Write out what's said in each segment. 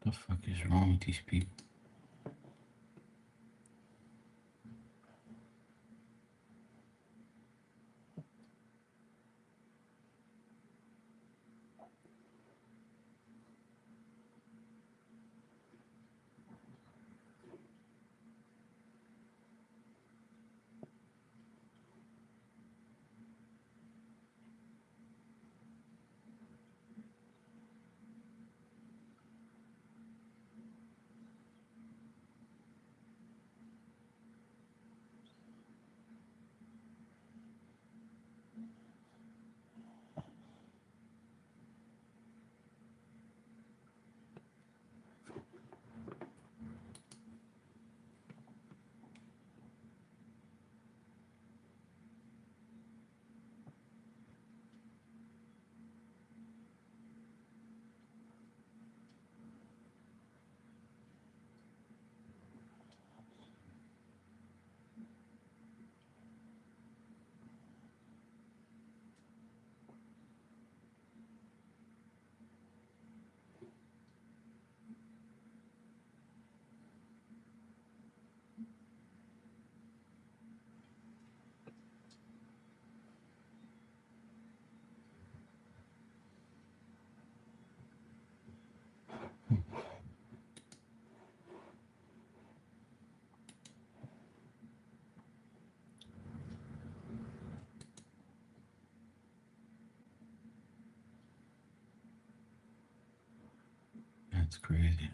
The fuck is wrong with these people? That's crazy.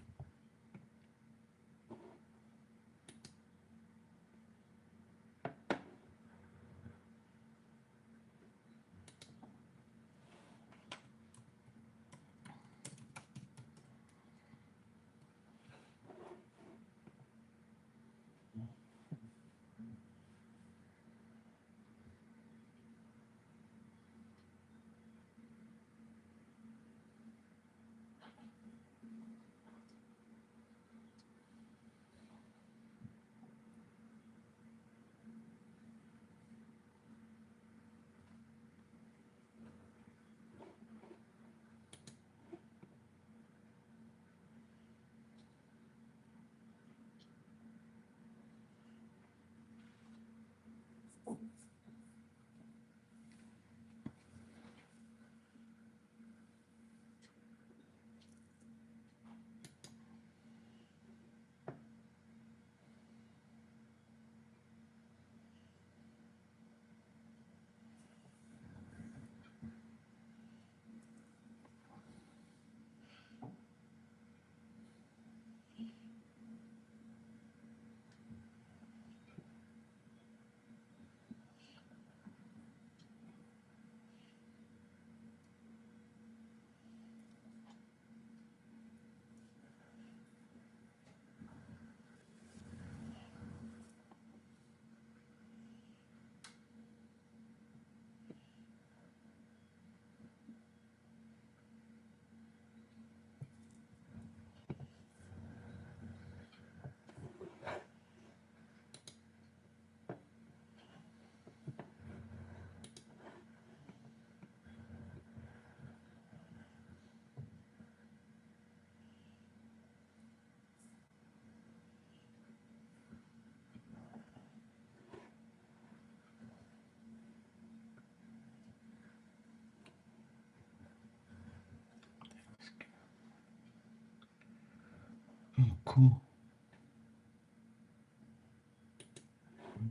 Oh, cool.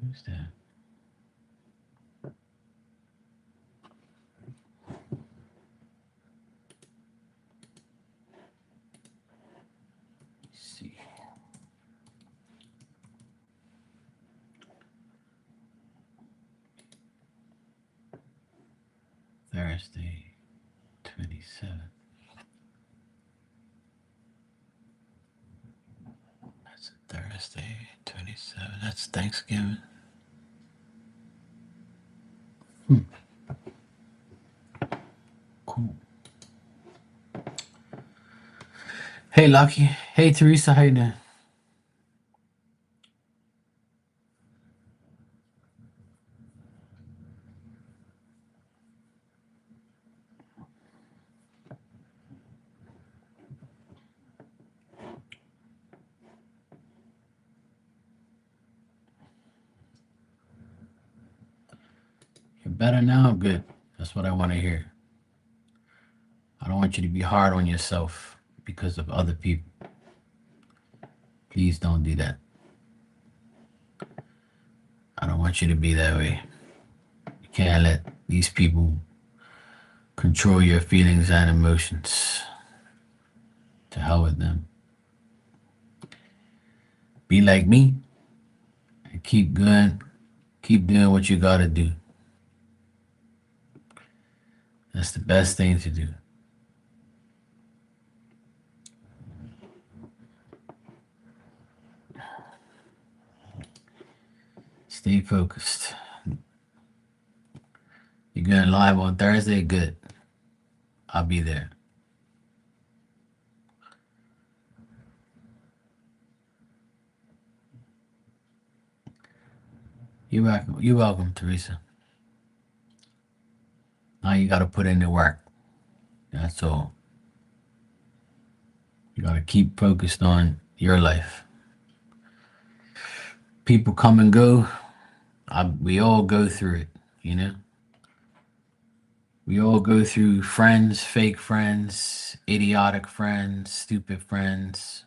What is that? Let's see. Thursday, 27th. That's a Thursday, 27th. That's Thanksgiving. Cool. Hey, Lucky. Hey, Teresa. How you doing? Better now? Good. That's what I want to hear. I don't want you to be hard on yourself because of other people. Please don't do that. I don't want you to be that way. You can't let these people control your feelings and emotions. To hell with them. Be like me and keep going. Keep doing what you gotta do. That's the best thing to do. Stay focused. You're going live on Thursday? Good. I'll be there. You're welcome. You're welcome, Teresa. Now you gotta put in the work. That's all. You gotta keep focused on your life. People come and go. We all go through it, you know? We all go through friends, fake friends, idiotic friends, stupid friends,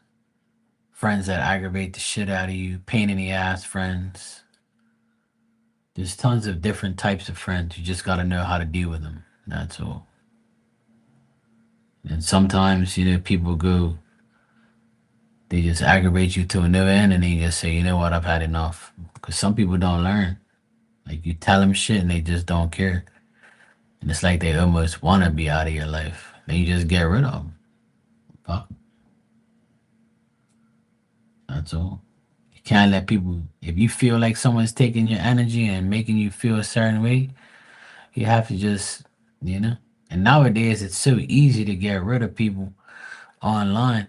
friends that aggravate the shit out of you, pain in the ass friends. There's tons of different types of friends. You just got to know how to deal with them. That's all. And sometimes, people go, they just aggravate you to no end and then you just say, you know what, I've had enough. Because some people don't learn. Like you tell them shit and they just don't care. And it's like they almost want to be out of your life. Then you just get rid of them. Fuck. That's all. You can't let people, if you feel like someone's taking your energy and making you feel a certain way, you have to just, you know. And nowadays, it's so easy to get rid of people online.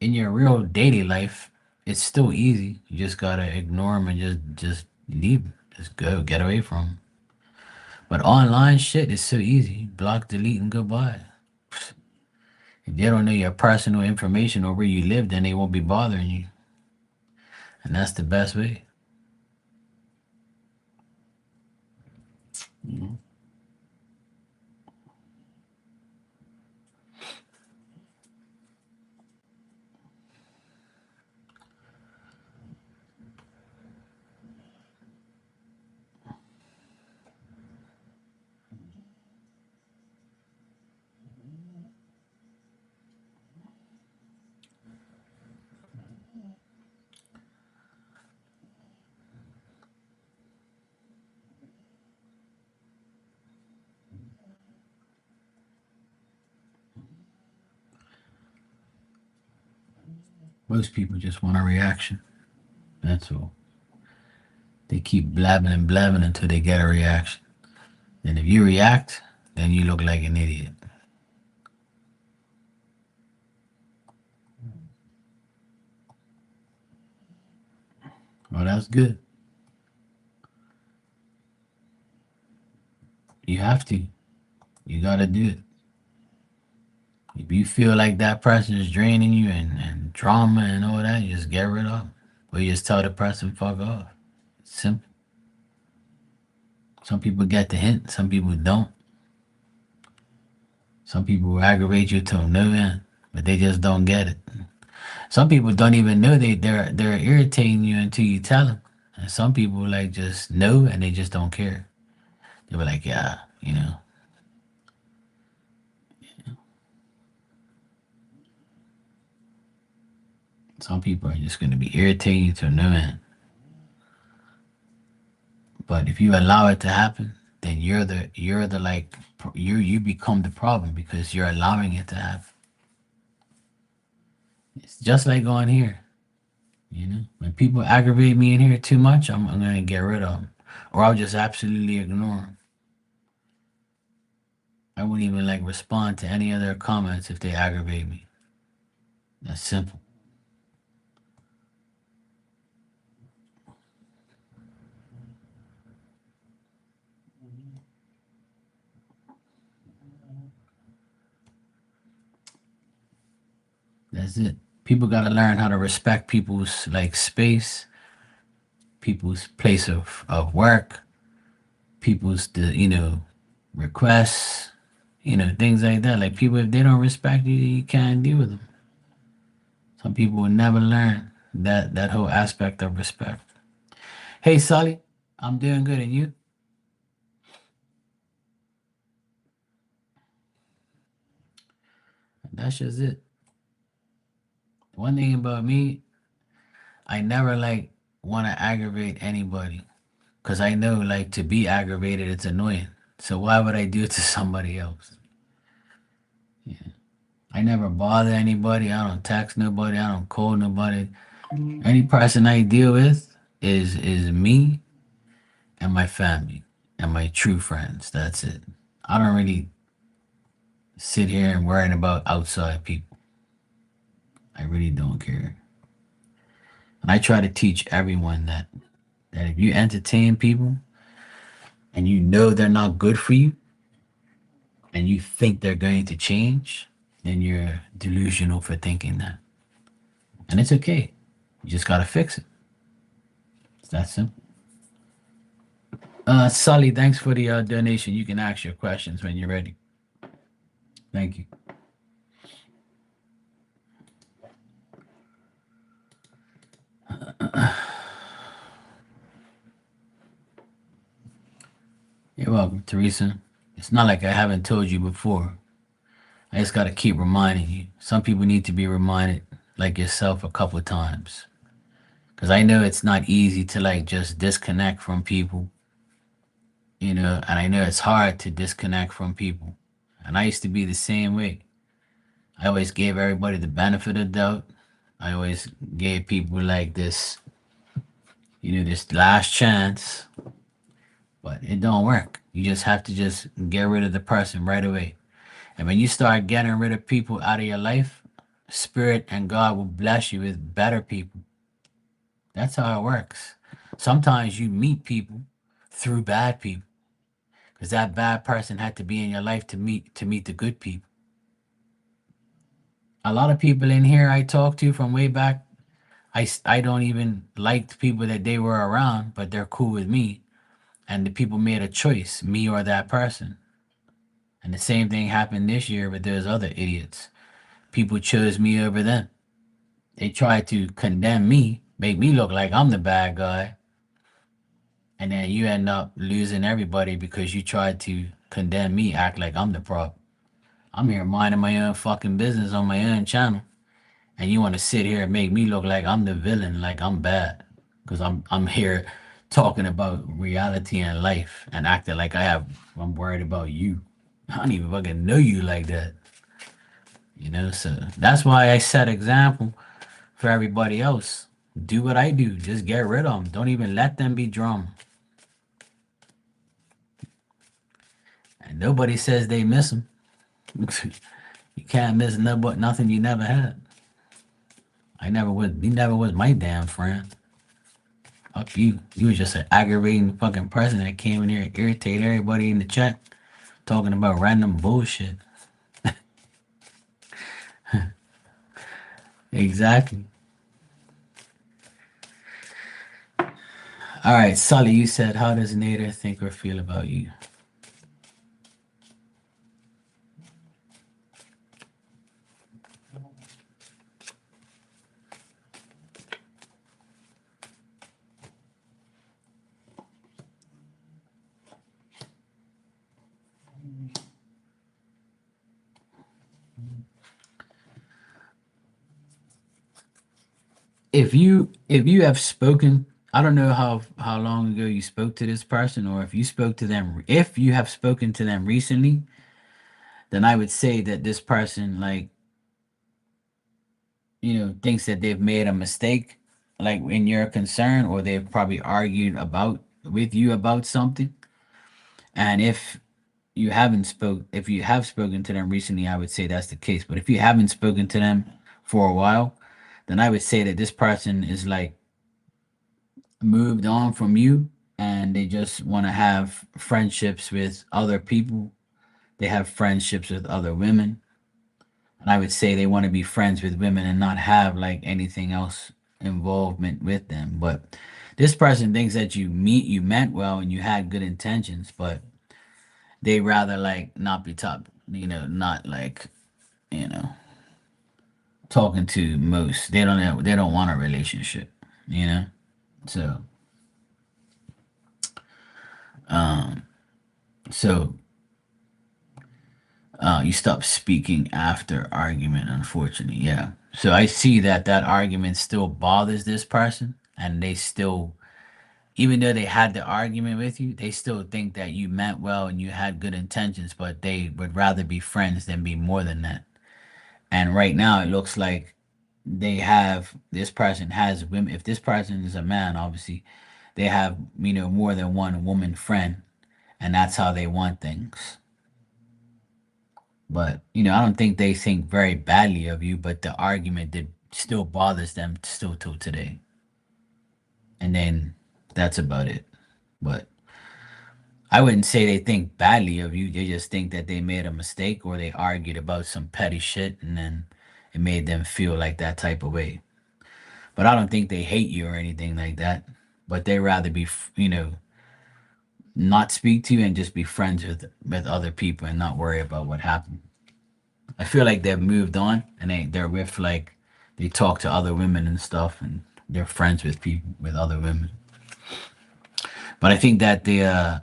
In your real daily life, it's still easy. You just gotta ignore them and just leave 'em. Just go, get away from them. But online shit is so easy. Block, delete, and goodbye. If they don't know your personal information or where you live, then they won't be bothering you. And that's the best way. Mhm. Most people just want a reaction. That's all. They keep blabbing and blabbing until they get a reaction. And if you react, then you look like an idiot. Well, that's good. You have to. You gotta do it. If you feel like that person is draining you and drama and all that, you just get rid of them. Or you just tell the person fuck off. It's simple. Some people get the hint, some people don't. Some people will aggravate you to no end, but they just don't get it. Some people don't even know they're irritating you until you tell them. And some people like just know and they just don't care. They were like, yeah, you know. Some people are just gonna be irritating you to no end. But if you allow it to happen, then you're the like you become the problem because you're allowing it to happen. It's just like on here. When people aggravate me in here too much, I'm gonna get rid of them, or I'll just absolutely ignore them. I wouldn't even like respond to any of their comments if they aggravate me. That's simple. That's it. People gotta learn how to respect people's like space, people's place of work, people's requests, things like that. Like people, if they don't respect you, you can't deal with them. Some people will never learn that whole aspect of respect. Hey, Sully, I'm doing good, and you? That's just it. One thing about me, I never like want to aggravate anybody because I know like to be aggravated, it's annoying. So why would I do it to somebody else? Yeah. I never bother anybody. I don't text nobody. I don't call nobody. Any person I deal with is me and my family and my true friends. That's it. I don't really sit here and worrying about outside people. I really don't care. And I try to teach everyone that if you entertain people and you know they're not good for you and you think they're going to change, then you're delusional for thinking that. And it's okay. You just gotta fix it. It's that simple. Sully, thanks for the donation. You can ask your questions when you're ready. Thank you. You're welcome, Teresa. It's not like I haven't told you before. I just gotta keep reminding you. Some people need to be reminded, like yourself, a couple of times. Because I know it's not easy to like just disconnect from people, and I know it's hard to disconnect from people. And I used to be the same way. I always gave everybody the benefit of doubt. I always gave people like this last chance, but it don't work. You just have to just get rid of the person right away. And when you start getting rid of people out of your life, Spirit and God will bless you with better people. That's how it works. Sometimes you meet people through bad people because that bad person had to be in your life to meet the good people. A lot of people in here I talk to from way back, I don't even like the people that they were around, but they're cool with me. And the people made a choice, me or that person. And the same thing happened this year with those other idiots. People chose me over them. They tried to condemn me, make me look like I'm the bad guy, and then you end up losing everybody because you tried to condemn me, act like I'm the problem. I'm here minding my own fucking business on my own channel, and you want to sit here and make me look like I'm the villain, like I'm bad, because I'm here talking about reality and life and acting like I'm worried about you. I don't even fucking know you like that, So that's why I set example for everybody else. Do what I do. Just get rid of them. Don't even let them be drama. And nobody says they miss them. You can't miss nothing you never had. I never was. He never was my damn friend. Fuck you. You was just an aggravating fucking person that came in here and irritated everybody in the chat talking about random bullshit. Exactly. All right, Sully, you said, how does Nader think or feel about you? If you have spoken, I don't know how long ago you spoke to this person, or if you spoke to them, if you have spoken to them recently, then I would say that this person like thinks that they've made a mistake, like in your concern, or they've probably argued about with you about something. And if you have spoken to them recently, I would say that's the case. But if you haven't spoken to them for a while, then I would say that this person is like moved on from you, and they just want to have friendships with other people. They have friendships with other women, and I would say they want to be friends with women and not have like anything else involvement with them. But This person thinks that you meant well and you had good intentions, but they rather like not be top, not like, you know, talking to most. They don't want a relationship, you know? So, so you stop speaking after argument, unfortunately. Yeah. So I see that that argument still bothers this person, and they still, even though they had the argument with you, they still think that you meant well and you had good intentions, but they would rather be friends than be more than that. And right now, it looks like this person has women. If this person is a man, obviously, they have, more than one woman friend, and that's how they want things. But, I don't think they think very badly of you, but the argument that still bothers them still till today. And then that's about it. But I wouldn't say they think badly of you. They just think that they made a mistake or they argued about some petty shit and then it made them feel like that type of way. But I don't think they hate you or anything like that. But they rather be, not speak to you and just be friends with other people and not worry about what happened. I feel like they've moved on and they're with like they talk to other women and stuff and they're friends with people with other women. But I think that the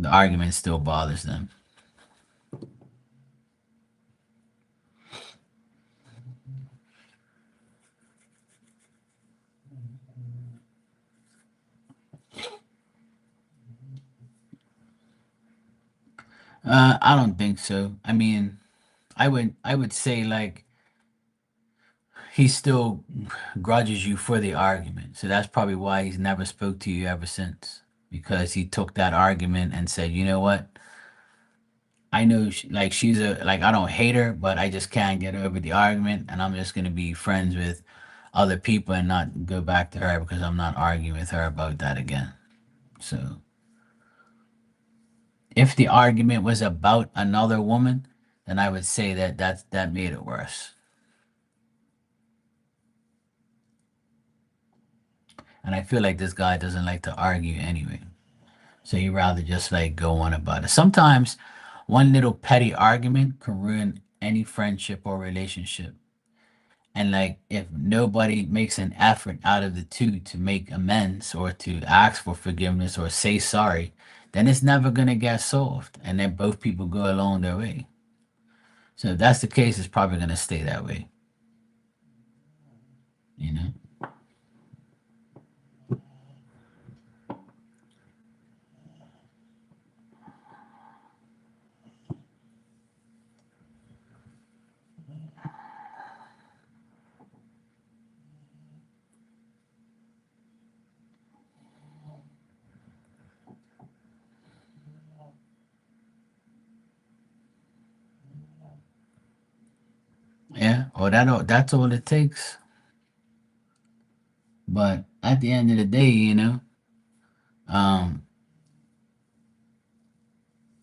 argument still bothers them. I don't think so. I mean, I would say like he still grudges you for the argument. So that's probably why he's never spoke to you ever since. Because he took that argument and said, you know what? I know like she's a like I don't hate her, but I just can't get over the argument, and I'm just gonna be friends with other people and not go back to her because I'm not arguing with her about that again. So if the argument was about another woman, then I would say that made it worse. And I feel like this guy doesn't like to argue anyway. So he rather just like go on about it. Sometimes one little petty argument can ruin any friendship or relationship. And like if nobody makes an effort out of the two to make amends or to ask for forgiveness or say sorry, then it's never gonna get solved. And then both people go along their way. So if that's the case, it's probably gonna stay that way, you know? Yeah. Or that's all it takes. But at the end of the day, um,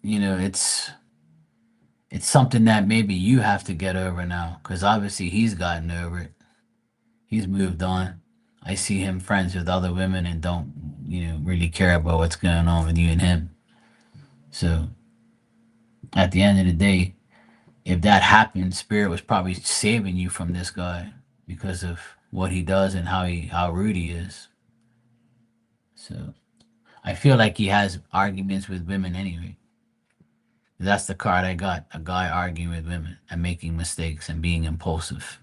it's something that maybe you have to get over now, because obviously he's gotten over it. He's moved on. I see him friends with other women and don't, really care about what's going on with you and him. So at the end of the day, if that happened, Spirit was probably saving you from this guy because of what he does and how rude he is. So I feel like he has arguments with women anyway. That's the card I got. A guy arguing with women and making mistakes and being impulsive.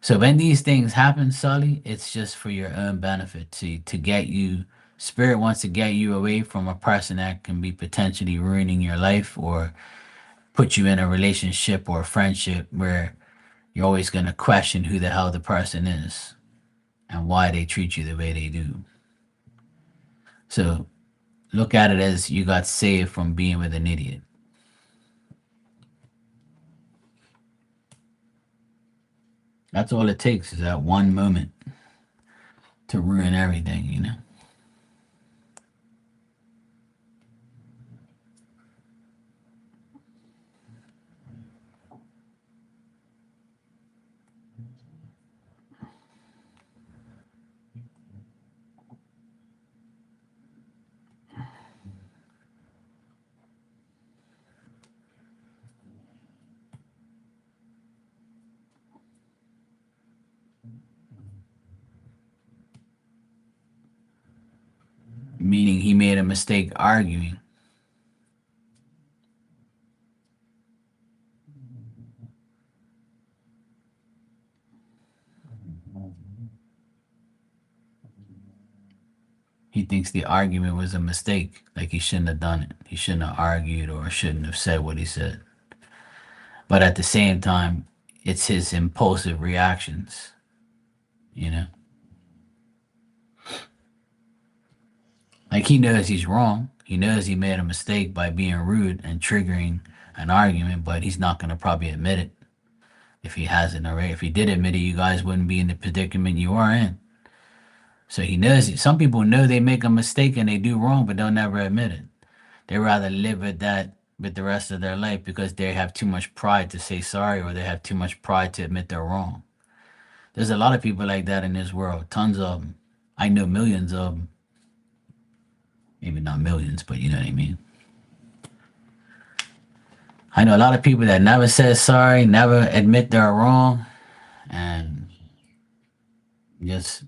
So when these things happen, Sully, it's just for your own benefit to get you. Spirit wants to get you away from a person that can be potentially ruining your life or put you in a relationship or a friendship where you're always going to question who the hell the person is and why they treat you the way they do. So look at it as you got saved from being with an idiot. That's all it takes is that one moment to ruin everything. made a mistake arguing. He thinks the argument was a mistake, like he shouldn't have done it. He shouldn't have argued or shouldn't have said what he said. But at the same time, it's his impulsive reactions, you know? Like he knows he's wrong. He knows he made a mistake by being rude and triggering an argument, but he's not going to probably admit it if he hasn't already. If he did admit it, you guys wouldn't be in the predicament you are in. So he knows it. Some people know they make a mistake and they do wrong, but they'll never admit it. They rather live with that with the rest of their life because they have too much pride to say sorry or they have too much pride to admit they're wrong. There's a lot of people like that in this world, tons of them. I know millions of them. Maybe not millions, but you know what I mean. I know a lot of people that never said sorry, never admit they're wrong, and just a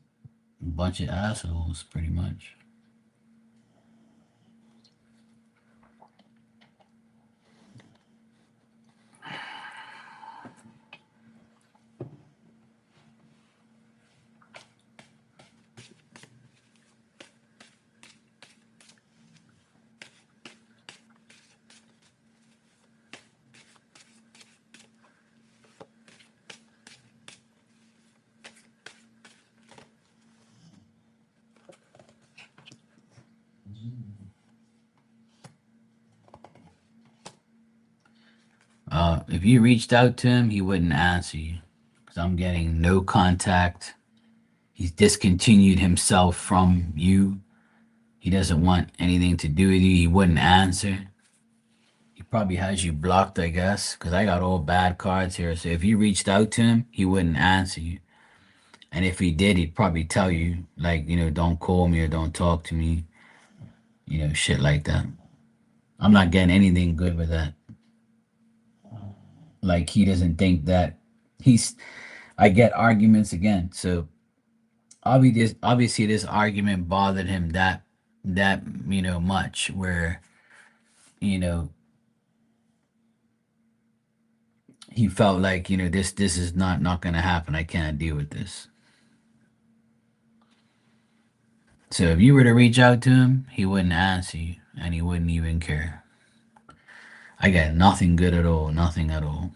bunch of assholes, pretty much. If you reached out to him, he wouldn't answer you because I'm getting no contact. He's discontinued himself from you. He doesn't want anything to do with you. He wouldn't answer. He probably has you blocked, I guess, because I got all bad cards here. So if you reached out to him, he wouldn't answer you. And if he did, he'd probably tell you, like, don't call me or don't talk to me, shit like that. I'm not getting anything good with that. Like, he doesn't think that he's, I get arguments again. So obviously this argument bothered him that much where you know he felt like this is not gonna happen. I can't deal with this. So if you were to reach out to him, he wouldn't answer you and he wouldn't even care. I got nothing good at all, nothing at all.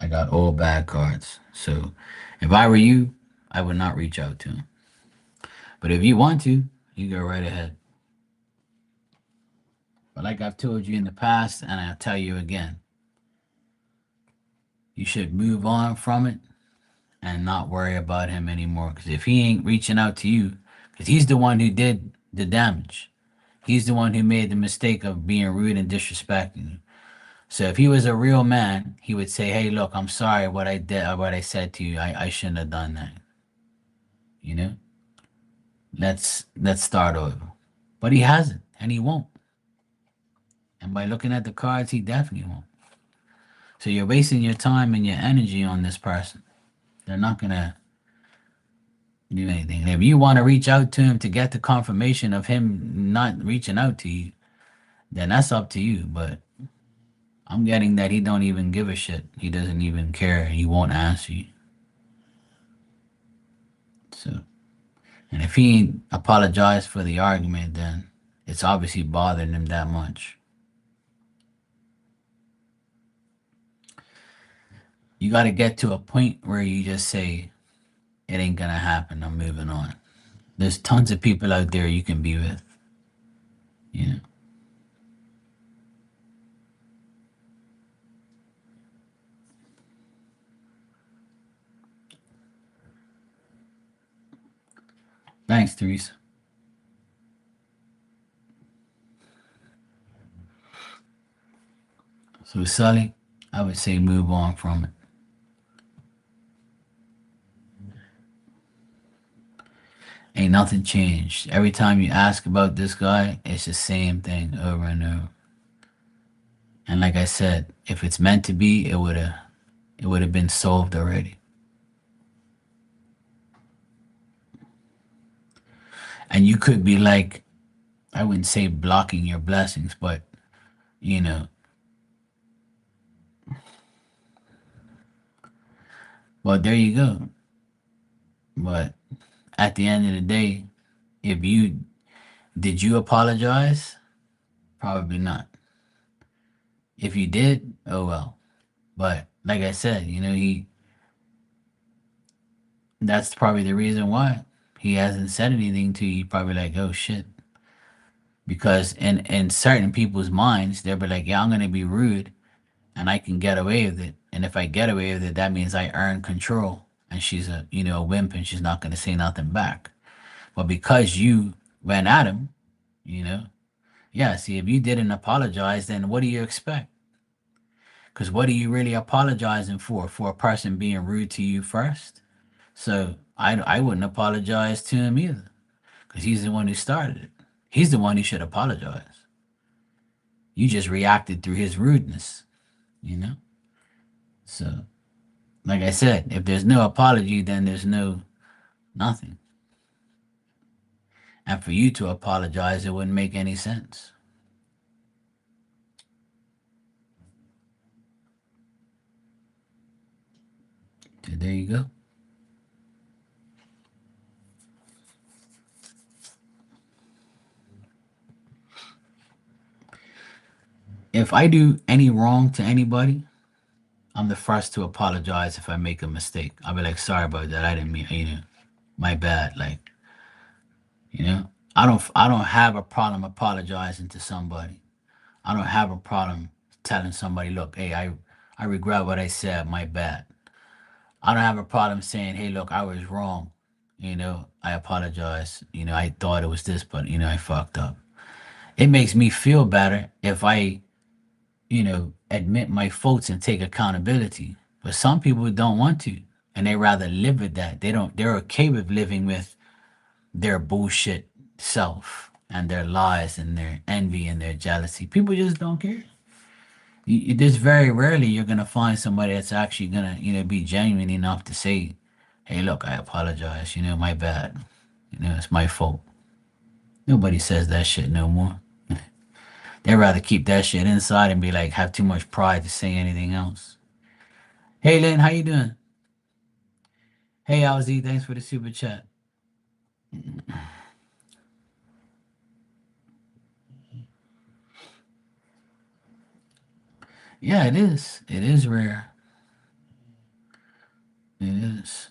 I got all bad cards. So if I were you, I would not reach out to him. But if you want to, you go right ahead. But like I've told you in the past, and I'll tell you again, you should move on from it and not worry about him anymore. Because if he ain't reaching out to you, because he's the one who did the damage, he's the one who made the mistake of being rude and disrespecting you. So if he was a real man, he would say, "Hey, look, I'm sorry what I did, what I said to you. I shouldn't have done that. You know, let's start over." But he hasn't, and he won't. And by looking at the cards, he definitely won't. So you're wasting your time and your energy on this person. They're not gonna do anything. And if you want to reach out to him to get the confirmation of him not reaching out to you, then that's up to you. But I'm getting that he don't even give a shit. He doesn't even care. He won't answer you. So, and if he ain't apologized for the argument, then it's obviously bothering him that much. You got to get to a point where you just say, it ain't gonna happen. I'm moving on. There's tons of people out there you can be with. You know. Thanks, Teresa. So, Sully, I would say move on from it. Ain't nothing changed. Every time you ask about this guy, it's the same thing over and over. And like I said, if it's meant to be, it would have been solved already. And you could be like, I wouldn't say blocking your blessings, but you know, well, there you go. But at the end of the day, if you did you apologize? Probably not. If you did, oh well. But like I said, he that's probably the reason why he hasn't said anything to you. Probably like, oh shit. Because in certain people's minds, they'll be like, yeah, I'm gonna be rude and I can get away with it. And if I get away with it, that means I earn control. And she's a wimp and she's not gonna say nothing back. But because you went at him, you know, yeah, see, if you didn't apologize, then what do you expect? Because what are you really apologizing for? For a person being rude to you first? So I wouldn't apologize to him either, because he's the one who started it. He's the one who should apologize. You just reacted through his rudeness, you know? So, like I said, if there's no apology, then there's no nothing. And for you to apologize, it wouldn't make any sense. So there you go. If I do any wrong to anybody, I'm the first to apologize if I make a mistake. I'll be like, sorry about that. I didn't mean, my bad. Like, you know, I don't have a problem apologizing to somebody. I don't have a problem telling somebody, look, hey, I regret what I said, my bad. I don't have a problem saying, hey, look, I was wrong. I apologize. I thought it was this, but I fucked up. It makes me feel better if I, admit my faults and take accountability. But some people don't want to, and they rather live with that. They're okay with living with their bullshit self and their lies and their envy and their jealousy. People just don't care. There's very rarely you're gonna find somebody that's actually gonna, be genuine enough to say, "Hey, look, I apologize. My bad. It's my fault." Nobody says that shit no more. They'd rather keep that shit inside and be like, have too much pride to say anything else. Hey, Lynn, how you doing? Hey, LZ, thanks for the super chat. Yeah, it is. It is rare. It is.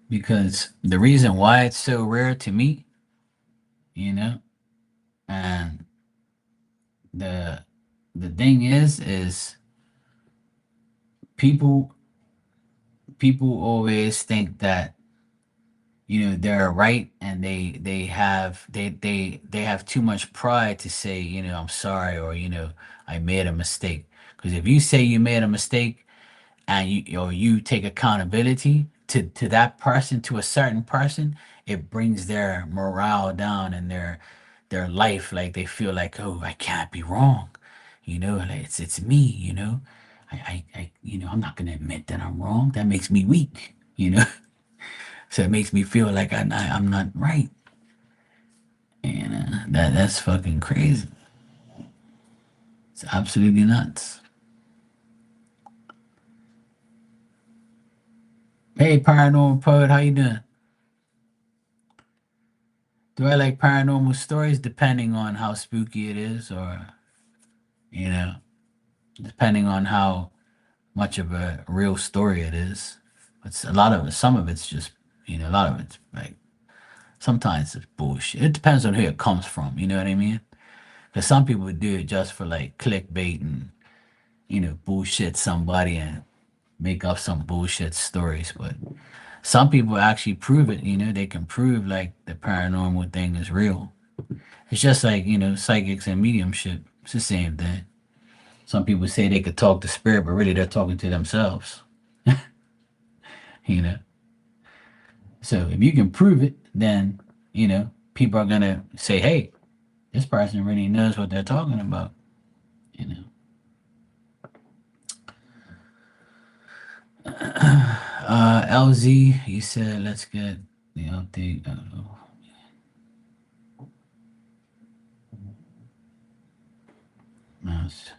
Because the reason why it's so rare to me, you know, and the the thing is people people always think that they're right, and they have too much pride to say, I'm sorry, or I made a mistake. Because if you say you made a mistake and you take accountability to that person, to a certain person, it brings their morale down and their life. Like they feel like, oh, I can't be wrong, like it's me, I'm not gonna admit that I'm wrong. That makes me weak, so it makes me feel like I'm not right, and that's fucking crazy. It's absolutely nuts. Hey, paranormal poet, how you doing? Do I like paranormal stories? Depending on how spooky it is, or you know, depending on how much of a real story it is. It's a lot of it. Some of it's just, a lot of it's like sometimes it's bullshit. It depends on who it comes from. You know what I mean? Because some people do it just for like clickbait and bullshit somebody and make up some bullshit stories. But some people actually prove it. They can prove like the paranormal thing is real. It's just like, psychics and mediumship. It's the same thing. Some people say they could talk to spirit, but really they're talking to themselves. You know. So if you can prove it, then people are gonna say, "Hey, this person really knows what they're talking about." You know. LZ, you said let's get the update. Nice.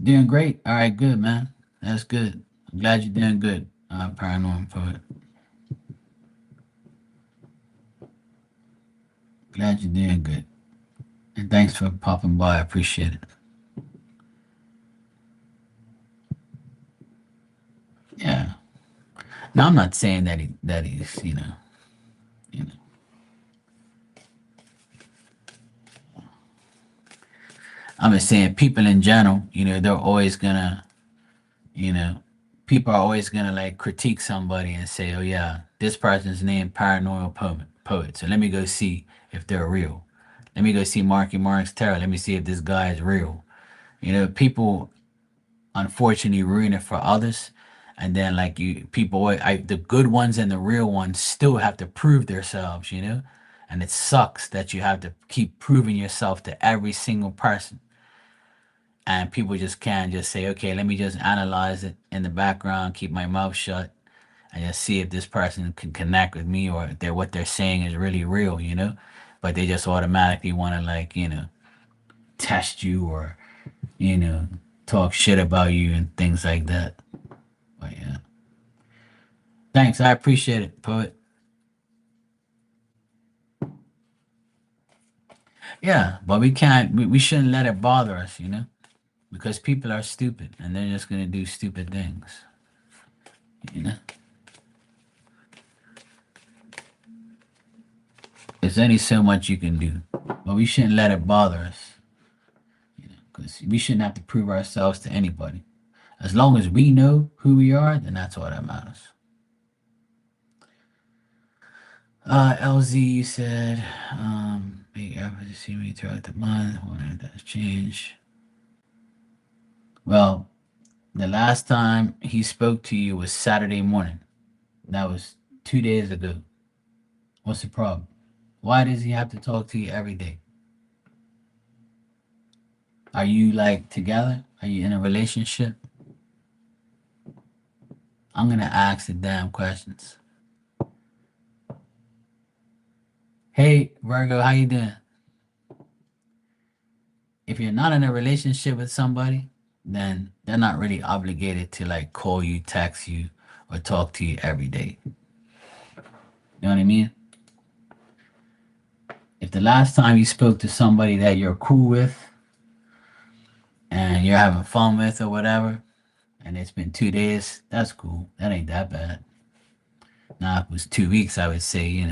Doing great. All right, good, man. That's good. I'm glad you're doing good. Paranormal poet. Glad you're doing good. And thanks for popping by. I appreciate it. Yeah. Now I'm not saying that he's you know. I'm just saying people in general, they're always gonna, you know, people are always gonna like critique somebody and say, oh yeah, this person's named Paranormal Poet. So let me go see if they're real. Let me go see Marky Mark's Terror. Let me see if this guy is real. People unfortunately ruin it for others, and then like people, the good ones and the real ones still have to prove themselves. And it sucks that you have to keep proving yourself to every single person, and people just can't just say, okay, let me just analyze it in the background, keep my mouth shut, and just see if this person can connect with me, or if what they're saying is really real. But they just automatically want to, like, test you, or you know talk shit about you and things like that. But yeah, thanks, I appreciate it, poet. Yeah, but we shouldn't let it bother us, because people are stupid and they're just gonna do stupid things. you know there's only so much you can do, but we shouldn't let it bother us, because we shouldn't have to prove ourselves to anybody. As long as we know who we are, then that's all that matters. LZ, you said, big effort to see me throughout the month. Wondering if that's changed. Well, the last time he spoke to you was Saturday morning. That was 2 days ago. What's the problem? Why does he have to talk to you every day? Are you like together? Are you in a relationship? I'm gonna ask the damn questions. Hey Virgo, how you doing? If you're not in a relationship with somebody, then they're not really obligated to like call you, text you, or talk to you every day. You know what I mean? If the last time you spoke to somebody that you're cool with and you're having fun with or whatever, and it's been 2 days, that's cool. That ain't that bad. Now, if it was 2 weeks, I would say,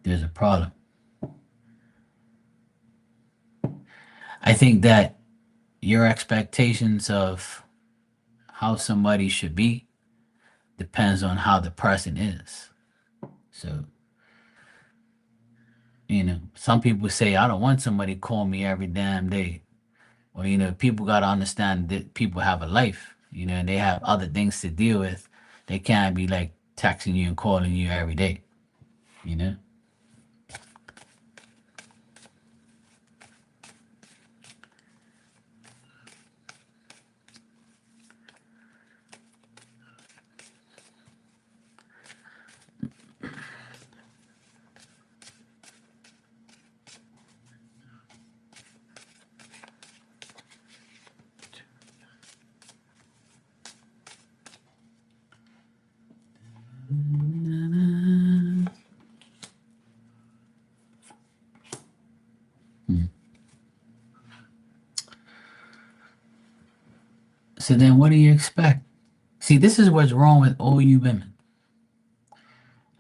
there's a problem. I think that your expectations of how somebody should be depends on how the person is. So, some people say, I don't want somebody to call me every damn day. Well, people got to understand that people have a life, and they have other things to deal with. They can't be like texting you and calling you every day, you know? Hmm. So then what do you expect? See, this is what's wrong with all you women.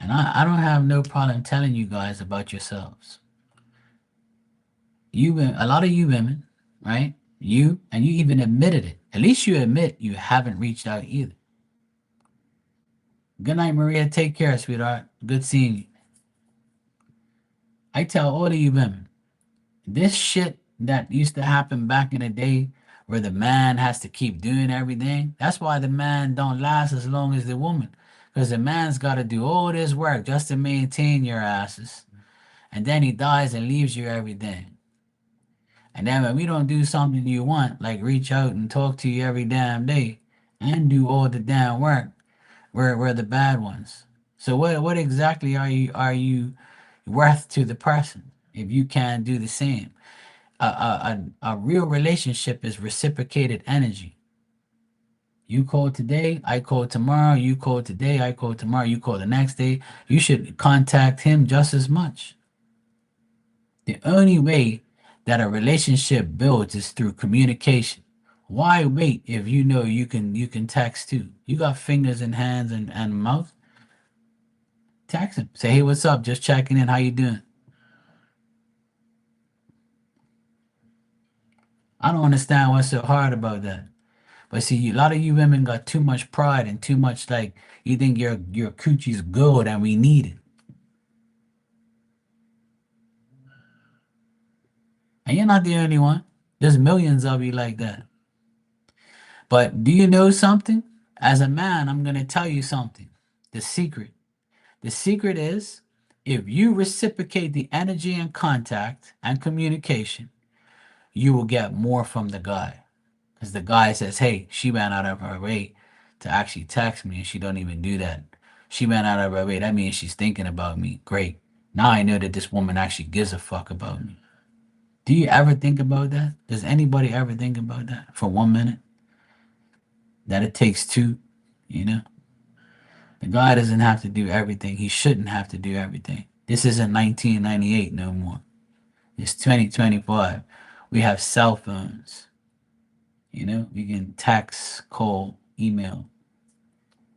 And I don't have no problem telling you guys about yourselves. A lot of you women, right? And you even admitted it. At least you admit you haven't reached out either. Good night, Maria. Take care, sweetheart. Good seeing you. I tell all of you women, this shit that used to happen back in the day where the man has to keep doing everything, that's why the man don't last as long as the woman. Because the man's got to do all this work just to maintain your asses. And then he dies and leaves you everything. And then when we don't do something you want, like reach out and talk to you every damn day and do all the damn work, we're the bad ones. So what exactly are you worth to the person if you can't do the same? A real relationship is reciprocated energy. You call today, I call tomorrow. You call today, I call tomorrow. You call the next day. You should contact him just as much. The only way that a relationship builds is through communication. Why wait if you know you can text too? You got fingers and hands and mouth. Text him. Say, hey, what's up? Just checking in. How you doing? I don't understand what's so hard about that. But see, a lot of you women got too much pride and too much like you think your coochie's good and we need it. And you're not the only one. There's millions of you like that. But do you know something? As a man, I'm gonna tell you something. The secret. The secret is if you reciprocate the energy and contact and communication, you will get more from the guy. Because the guy says, hey, she ran out of her way to actually text me and she don't even do that. She ran out of her way. That means she's thinking about me. Great. Now I know that this woman actually gives a fuck about me. Do you ever think about that? Does anybody ever think about that for 1 minute? That it takes two, you know? The guy doesn't have to do everything. He shouldn't have to do everything. This isn't 1998 no more. It's 2025. We have cell phones. We can text, call, email.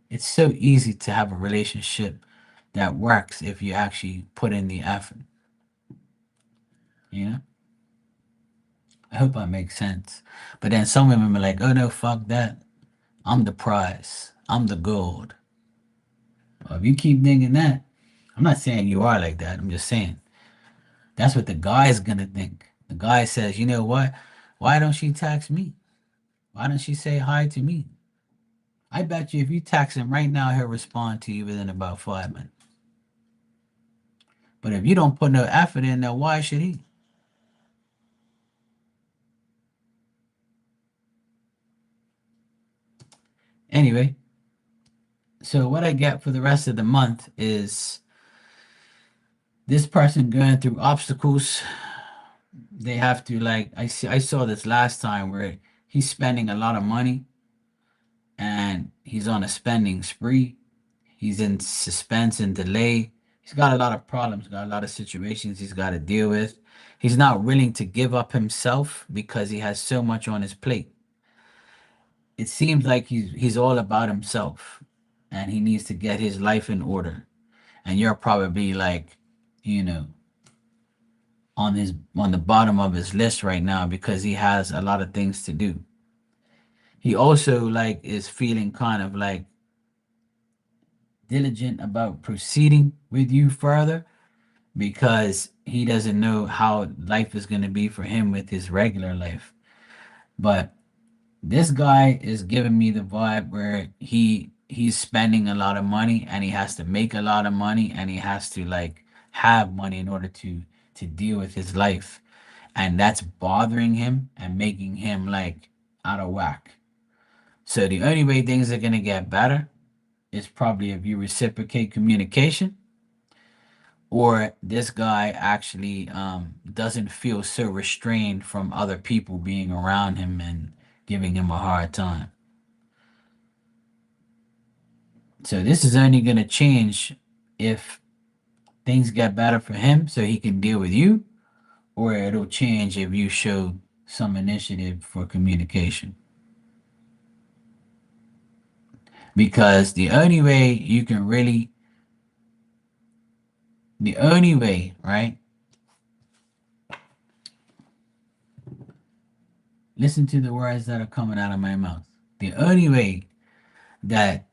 It's so easy to have a relationship that works if you actually put in the effort. You know, I hope that makes sense. But then some women are like, "Oh no, fuck that. I'm the prize. I'm the gold." Well, if you keep thinking that, I'm not saying you are like that. I'm just saying that's what the guy's gonna think. The guy says, "You know what? Why don't she text me? Why don't she say hi to me?" I bet you if you text him right now, he'll respond to you within about 5 minutes. But if you don't put no effort in there, why should he? Anyway, so what I get for the rest of the month is this person going through obstacles. They have to like I saw this last time where he's spending a lot of money and he's on a spending spree. He's in suspense and delay. He's got a lot of problems, got a lot of situations he's got to deal with. He's not willing to give up himself because he has so much on his plate. It seems like he's all about himself and he needs to get his life in order. And you're probably like, you know, on the bottom of his list right now because he has a lot of things to do. He also like is feeling kind of like diligent about proceeding with you further because he doesn't know how life is going to be for him with his regular life. But this guy is giving me the vibe where he's spending a lot of money and he has to make a lot of money and he has to like have money in order to deal with his life. And that's bothering him and making him like out of whack. So the only way things are gonna get better is probably if you reciprocate communication or this guy actually doesn't feel so restrained from other people being around him and giving him a hard time. So this is only going to change if things get better for him so he can deal with you, or it'll change if you show some initiative for communication. Because the only way, right? Listen to the words that are coming out of my mouth. The only way that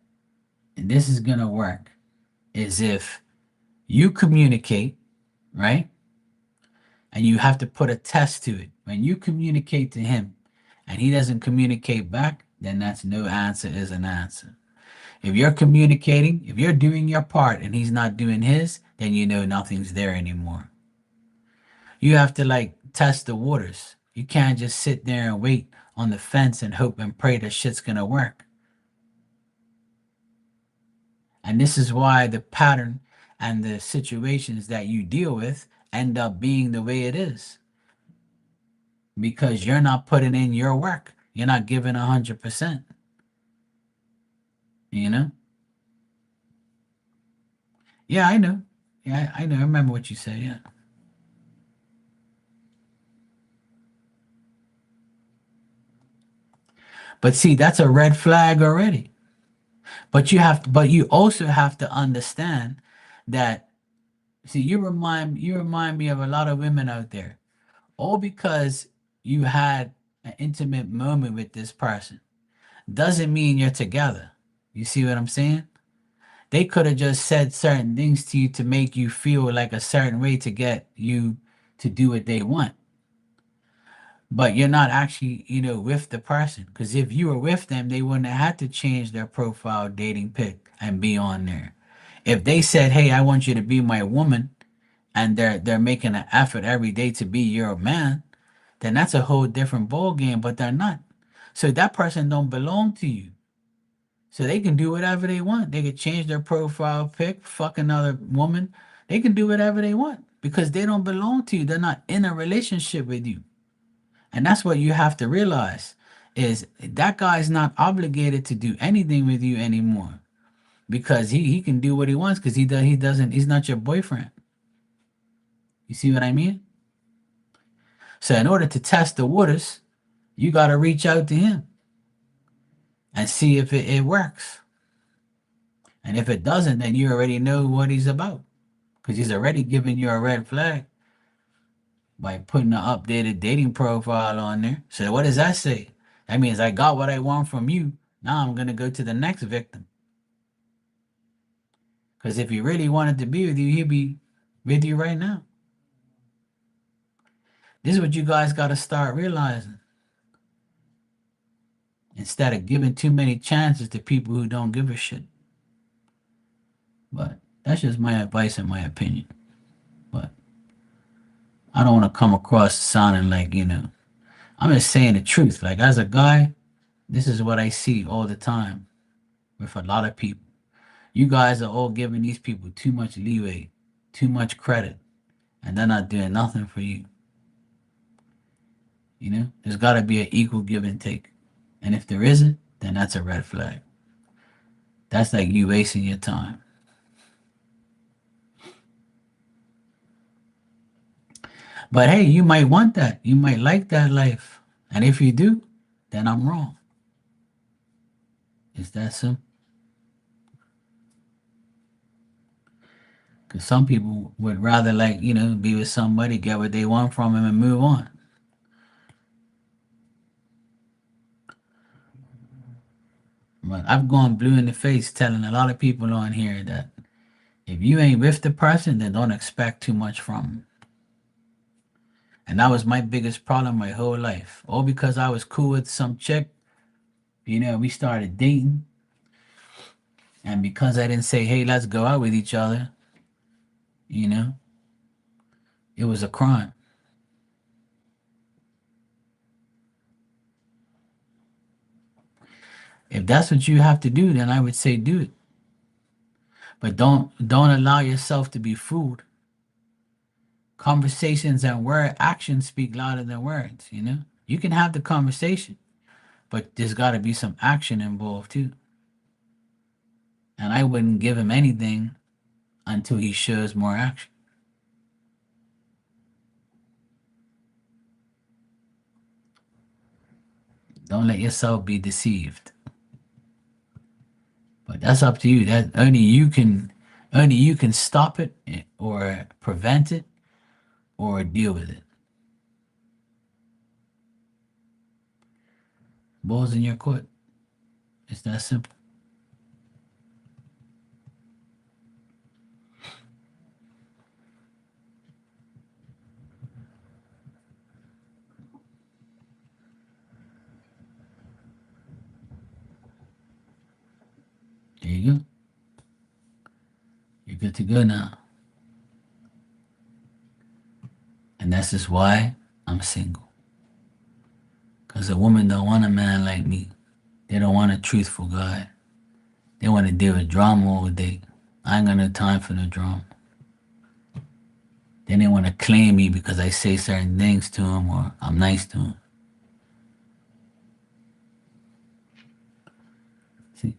this is going to work is if you communicate, right? And you have to put a test to it. When you communicate to him and he doesn't communicate back, then that's no answer is an answer. If you're communicating, if you're doing your part and he's not doing his, then you know nothing's there anymore. You have to like test the waters. You can't just sit there and wait on the fence and hope and pray that shit's gonna work. And this is why the pattern and the situations that you deal with end up being the way it is, because you're not putting in your work. You're not giving 100%. You know? Yeah, I know. Yeah, I know. I remember what you said. Yeah. But see, that's a red flag already. But you also have to understand that, see, you remind me of a lot of women out there. All because you had an intimate moment with this person doesn't mean you're together. You see what I'm saying? They could have just said certain things to you to make you feel like a certain way to get you to do what they want. But you're not actually, with the person. Because if you were with them, they wouldn't have had to change their profile dating pic and be on there. If they said, "Hey, I want you to be my woman," and they're making an effort every day to be your man, then that's a whole different ball game. But they're not. So that person don't belong to you. So they can do whatever they want. They could change their profile pic, fuck another woman. They can do whatever they want because they don't belong to you. They're not in a relationship with you. And that's what you have to realize is that guy's not obligated to do anything with you anymore because he can do what he wants because he doesn't he's not your boyfriend. You see what I mean? So in order to test the waters, you got to reach out to him and see if it works. And if it doesn't, then you already know what he's about because he's already given you a red flag by putting an updated dating profile on there. So what does that say? That means I got what I want from you. Now I'm gonna go to the next victim. Because if he really wanted to be with you, he'd be with you right now. This is what you guys gotta start realizing. Instead of giving too many chances to people who don't give a shit. But that's just my advice and my opinion. But I don't want to come across sounding like, I'm just saying the truth. Like as a guy, this is what I see all the time with a lot of people. You guys are all giving these people too much leeway, too much credit, and they're not doing nothing for you. There's got to be an equal give and take. And if there isn't, then that's a red flag. That's like you wasting your time. But hey, you might want that. You might like that life. And if you do, then I'm wrong. It's that simple. Because some people would rather, like, be with somebody, get what they want from him, and move on. But I've gone blue in the face telling a lot of people on here that if you ain't with the person, then don't expect too much from them. And that was my biggest problem my whole life. All because I was cool with some chick, we started dating. And because I didn't say, "Hey, let's go out with each other," you know, it was a crime. If that's what you have to do, then I would say do it. But don't allow yourself to be fooled. Conversations and actions speak louder than words. You can have the conversation, but there's got to be some action involved too. And I wouldn't give him anything until he shows more action. Don't let yourself be deceived. But that's up to you. That only you can stop it or prevent it or deal with it. Balls in your court. It's that simple. There you go. You're good to go now. And that's just why I'm single. Because a woman don't want a man like me. They don't want a truthful guy. They want to deal with drama all day. I ain't got no time for no drama. Then they want to claim me because I say certain things to them or I'm nice to them. See,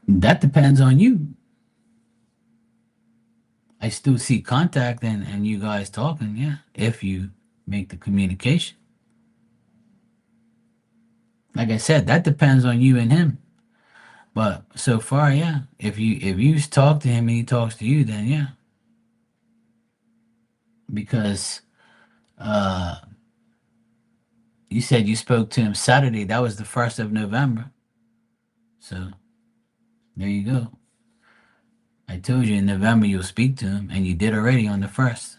that depends on you. I still see contact and you guys talking, yeah, if you make the communication. Like I said, that depends on you and him. But so far, yeah, if you talk to him and he talks to you, then yeah, because uh, you said you spoke to him Saturday. That was the 1st of November. So there you go. I told you in November you'll speak to him, and you did already on the 1st.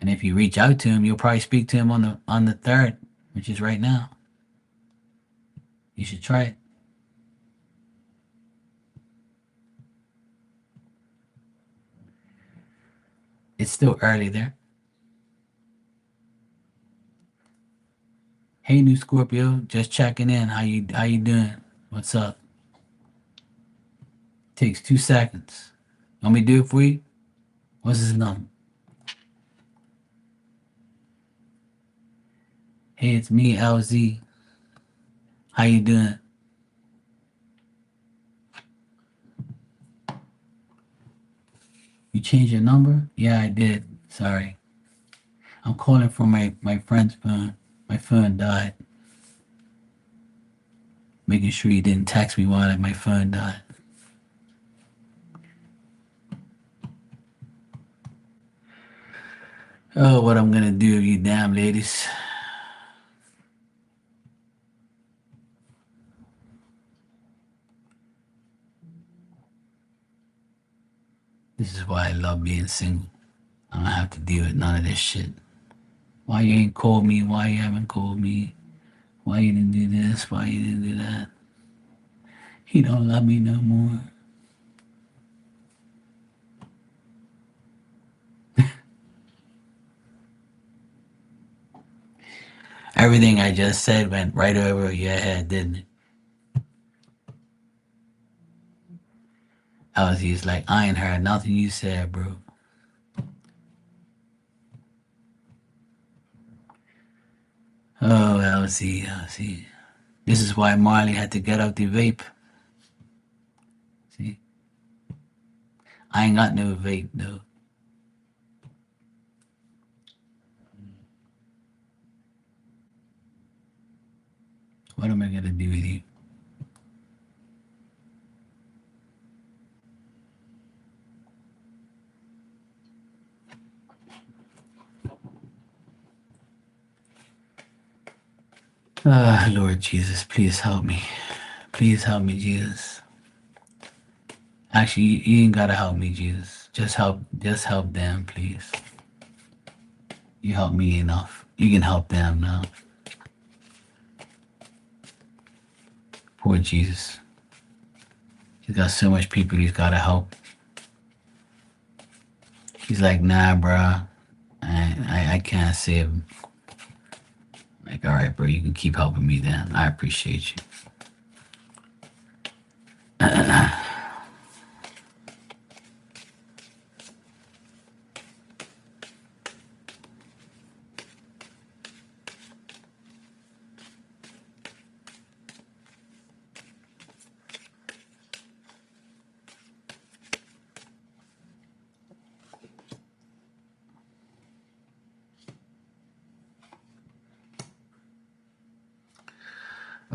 And if you reach out to him, you'll probably speak to him on the 3rd, which is right now. You should try it. It's still early there. Hey, new Scorpio, just checking in. How you doing? What's up? Takes 2 seconds. Want me to do it for you? What's his number? Hey, it's me, LZ. How you doing? You changed your number? Yeah, I did. Sorry. I'm calling from my friend's phone. My phone died. Making sure you didn't text me while my phone died. Oh, what I'm gonna do, you damn ladies. This is why I love being single. I don't have to deal with none of this shit. Why you ain't called me? Why you haven't called me? Why you didn't do this? Why you didn't do that? He don't love me no more. Everything I just said went right over your head, didn't it? I was just like, I ain't heard nothing you said, bro. Oh, LC. This is why Marley had to get out the vape. See, I ain't got no vape though. What am I gonna do with you? Ah, Lord Jesus, please help me. Please help me, Jesus. Actually, you ain't gotta help me, Jesus. Just help them, please. You help me enough. You can help them now. Poor Jesus. He's got so much people he's gotta help. He's like, nah, bruh. I can't save him. Like, all right, bro, you can keep helping me then. I appreciate you.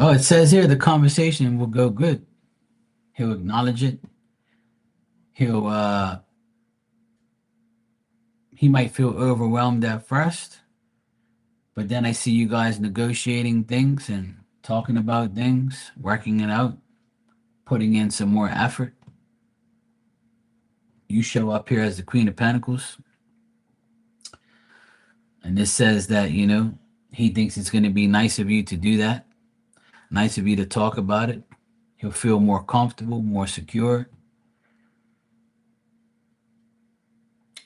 Oh, it says here the conversation will go good. He'll acknowledge it. He might feel overwhelmed at first, but then I see you guys negotiating things and talking about things, working it out, putting in some more effort. You show up here as the Queen of Pentacles, and this says that, he thinks it's going to be nice of you to do that, nice of you to talk about it. He'll feel more comfortable, more secure.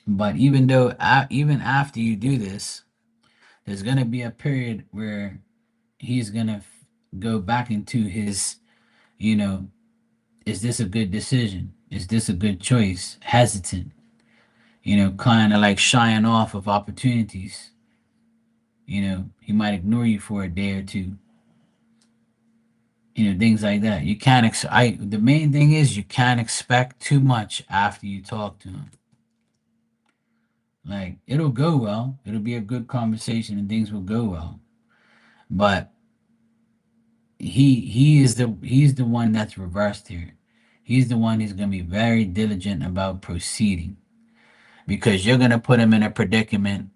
But even though, even after you do this, there's gonna be a period where he's gonna go back into his, you know, is this a good decision? Is this a good choice? Hesitant, kind of like shying off of opportunities. He might ignore you for a day or two. Things like that. You can't. The main thing is you can't expect too much after you talk to him. Like it'll go well. It'll be a good conversation and things will go well. But he's the one that's reversed here. He's the one who's gonna be very diligent about proceeding because you're gonna put him in a predicament.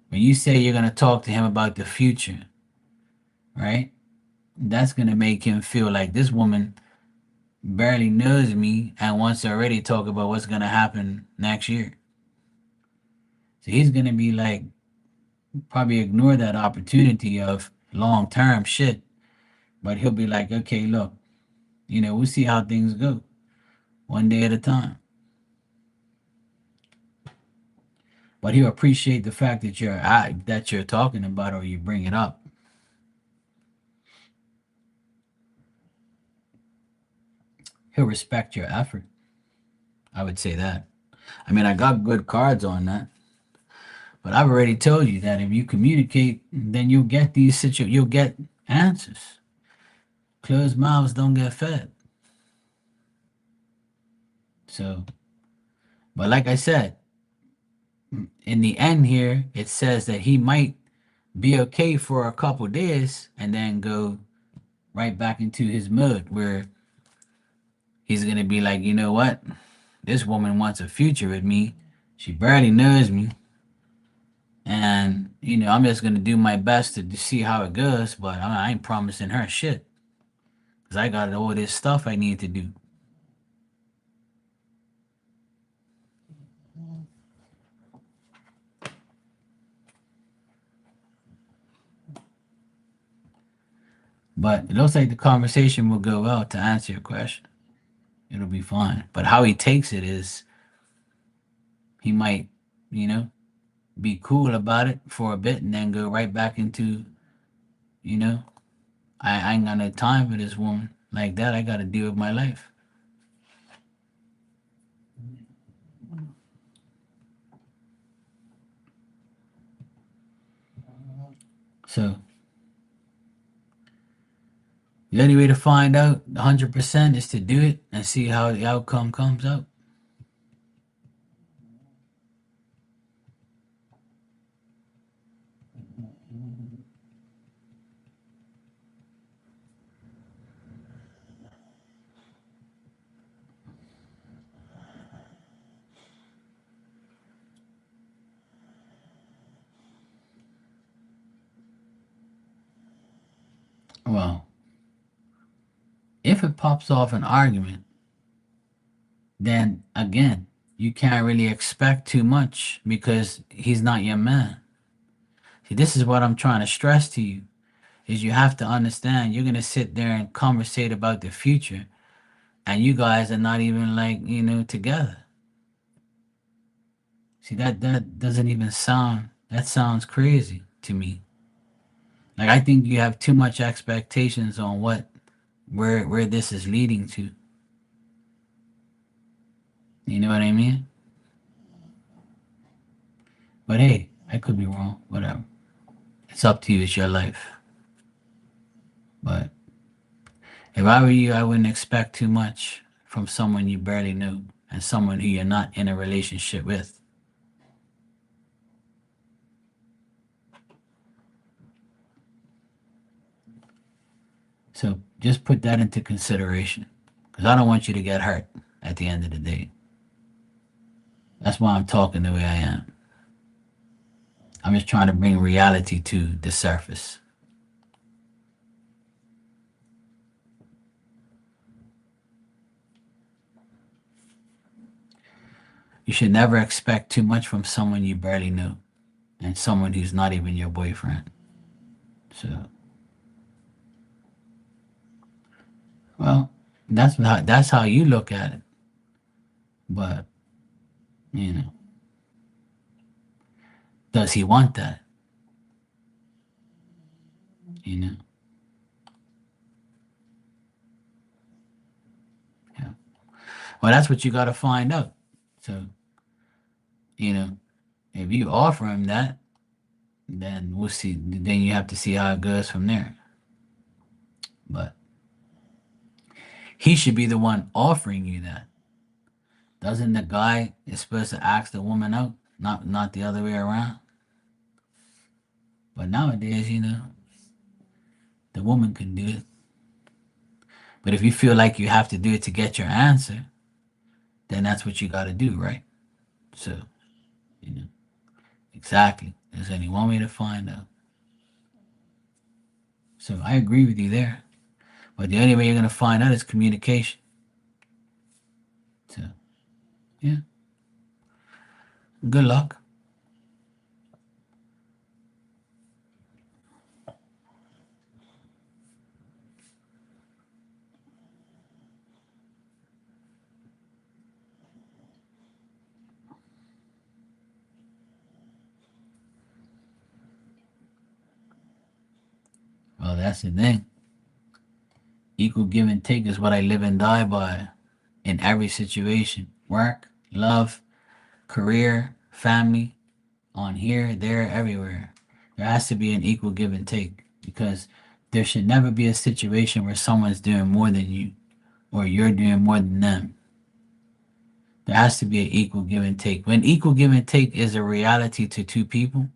When you say you're gonna talk to him about the future, right? That's gonna make him feel like this woman barely knows me and wants to already talk about what's gonna happen next year. So he's gonna be like probably ignore that opportunity of long term shit, but he'll be like, okay, look, we'll see how things go, one day at a time. But he'll appreciate the fact that you're talking about or you bring it up. He'll respect your effort. I would say that. I mean, I got good cards on that, but I've already told you that if you communicate, then you'll get answers. Closed mouths don't get fed. So, but like I said, in the end here, it says that he might be okay for a couple days and then go right back into his mode where he's gonna be like, you know what? This woman wants a future with me. She barely knows me. And, I'm just gonna do my best to see how it goes, but I ain't promising her shit. Cause I got all this stuff I need to do. But it looks like the conversation will go well to answer your question. It'll be fine. But how he takes it is he might, you know, be cool about it for a bit and then go right back into, you know, I ain't got no time for this woman like that. I got to deal with my life. So the only way to find out 100% is to do it and see how the outcome comes out. Well, if it pops off an argument, then again, you can't really expect too much because he's not your man. See, this is what I'm trying to stress to you is you have to understand you're gonna sit there and conversate about the future and you guys are not even like, together. See that doesn't even sound that sounds crazy to me. Like I think you have too much expectations on where this is leading to. You know what I mean? But hey, I could be wrong. Whatever. It's up to you. It's your life. But if I were you, I wouldn't expect too much from someone you barely knew and someone who you're not in a relationship with. So just put that into consideration because I don't want you to get hurt at the end of the day. That's why I'm talking the way I am. I'm just trying to bring reality to the surface. You should never expect too much from someone you barely know and someone who's not even your boyfriend. So, well, that's how you look at it. But, you know, Does he want that? You know? Yeah. Well, that's what you got to find out. So, you know, if you offer him that, then we'll see. Then you have to see how it goes from there. But he should be the one offering you that. Doesn't the guy is supposed to ask the woman out, not the other way around? But nowadays, the woman can do it. But if you feel like you have to do it to get your answer, then that's what you got to do, right? So, you know, exactly. There's only one way to find out. So I agree with you there. But the only way you're going to find out is communication. So, yeah, good luck. Well, that's the thing. Equal give and take is what I live and die by in every situation: work, love, career, family, on here, there, everywhere. There has to be an equal give and take because there should never be a situation where someone's doing more than you or you're doing more than them. There has to be an equal give and take. When equal give and take is a reality to two people,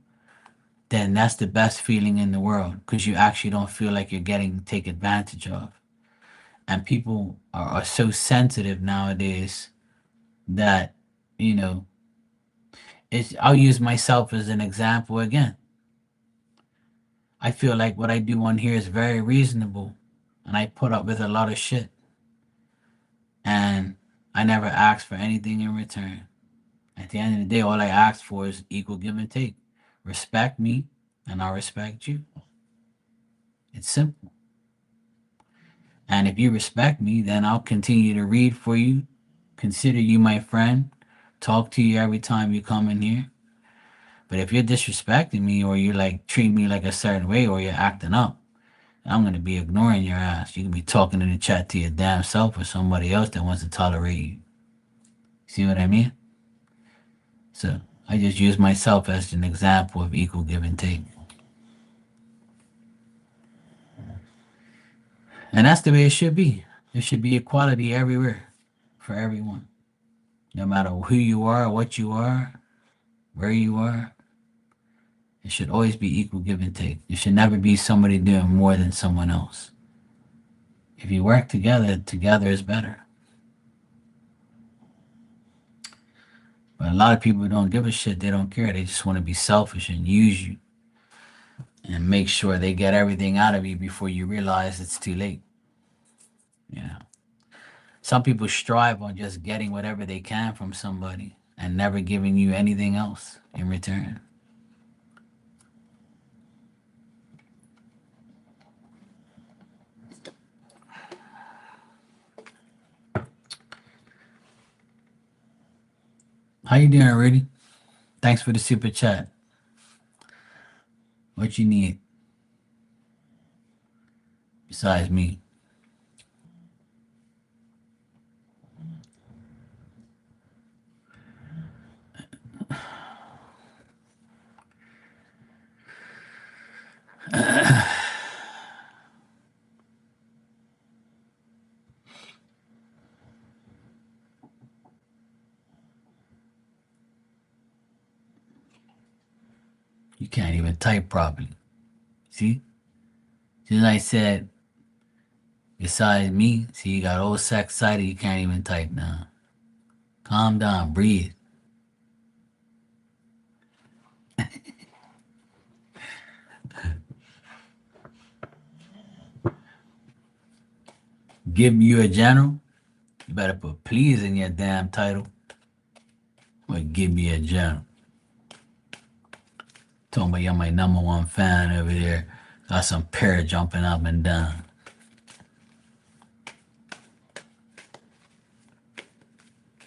then that's the best feeling in the world because you actually don't feel like you're getting taken advantage of. And people are so sensitive nowadays that, you know, I'll use myself as an example again. I feel like what I do on here is very reasonable and I put up with a lot of shit and I never ask for anything in return. At the end of the day, all I ask for is equal give and take. Respect me and I'll respect you. It's simple. And if you respect me, then I'll continue to read for you, consider you my friend, talk to you every time you come in here. But if you're disrespecting me or you like treat me like a certain way or you're acting up, I'm gonna be ignoring your ass. You can be talking in the chat to your damn self or somebody else that wants to tolerate you. See what I mean? So I just use myself as an example of equal give and take. And that's the way it should be. There should be equality everywhere for everyone. No matter who you are, what you are, where you are, it should always be equal give and take. There should never be somebody doing more than someone else. If you work together, together is better. But a lot of people don't give a shit. They don't care. They just want to be selfish and use you and make sure they get everything out of you before you realize it's too late. Yeah. Some people strive on just getting whatever they can from somebody and never giving you anything else in return. How you doing, Rudy? Thanks for the super chat. What you need besides me? You can't even type properly. See? Just like I said, besides me, see, you got old sex excited, you can't even type now. Calm down, breathe. Give you a general. You better put please in your damn title. Or give me a general. Talking about you're my number one fan over there. Got some pair jumping up and down.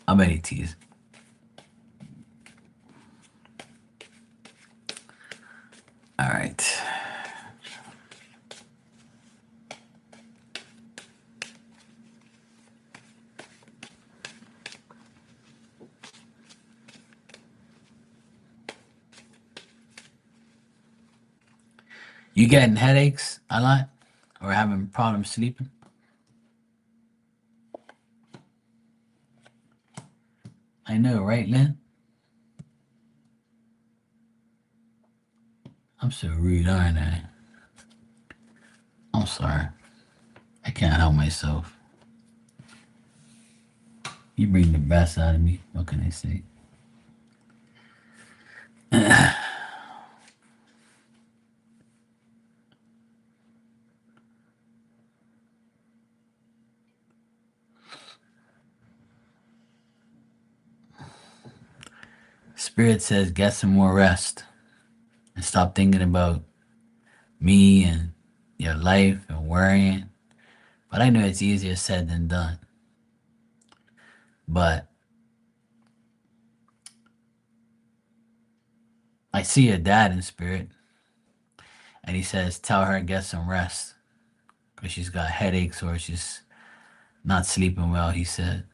I'm any tease. You getting headaches a lot or having problems sleeping? I know, right, Lynn? I'm so rude, aren't I? I'm sorry. I can't help myself. You bring the best out of me. What can I say? Spirit says get some more rest and stop thinking about me and your life and worrying. But I know it's easier said than done. But I see your dad in spirit, and he says tell her to get some rest because she's got headaches or she's not sleeping well. He said.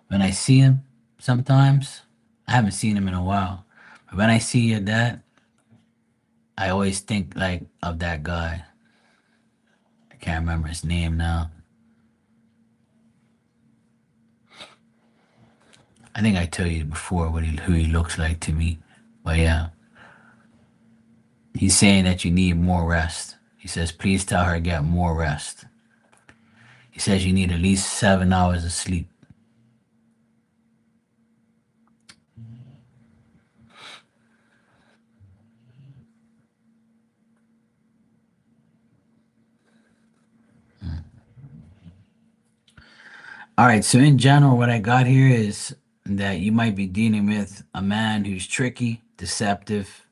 When I see him, sometimes I haven't seen him in a while, but when I see your dad, I always think like of that guy. I can't remember his name now. I think I told you before who he looks like to me. But yeah, he's saying that you need more rest. He says, please tell her to get more rest. He says you need at least 7 hours of sleep. All right, so in general, what I got here is that you might be dealing with a man who's tricky, deceptive,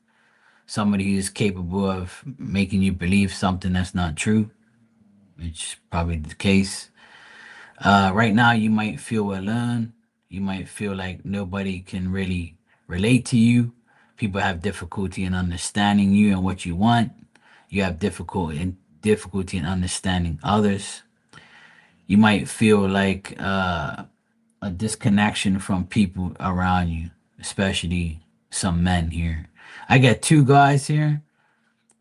somebody who's capable of making you believe something that's not true, which is probably the case. Right now, you might feel alone. You might feel like nobody can really relate to you. People have difficulty in understanding you and what you want. You have difficulty in understanding others. You might feel like a disconnection from people around you, especially some men here. I got two guys here,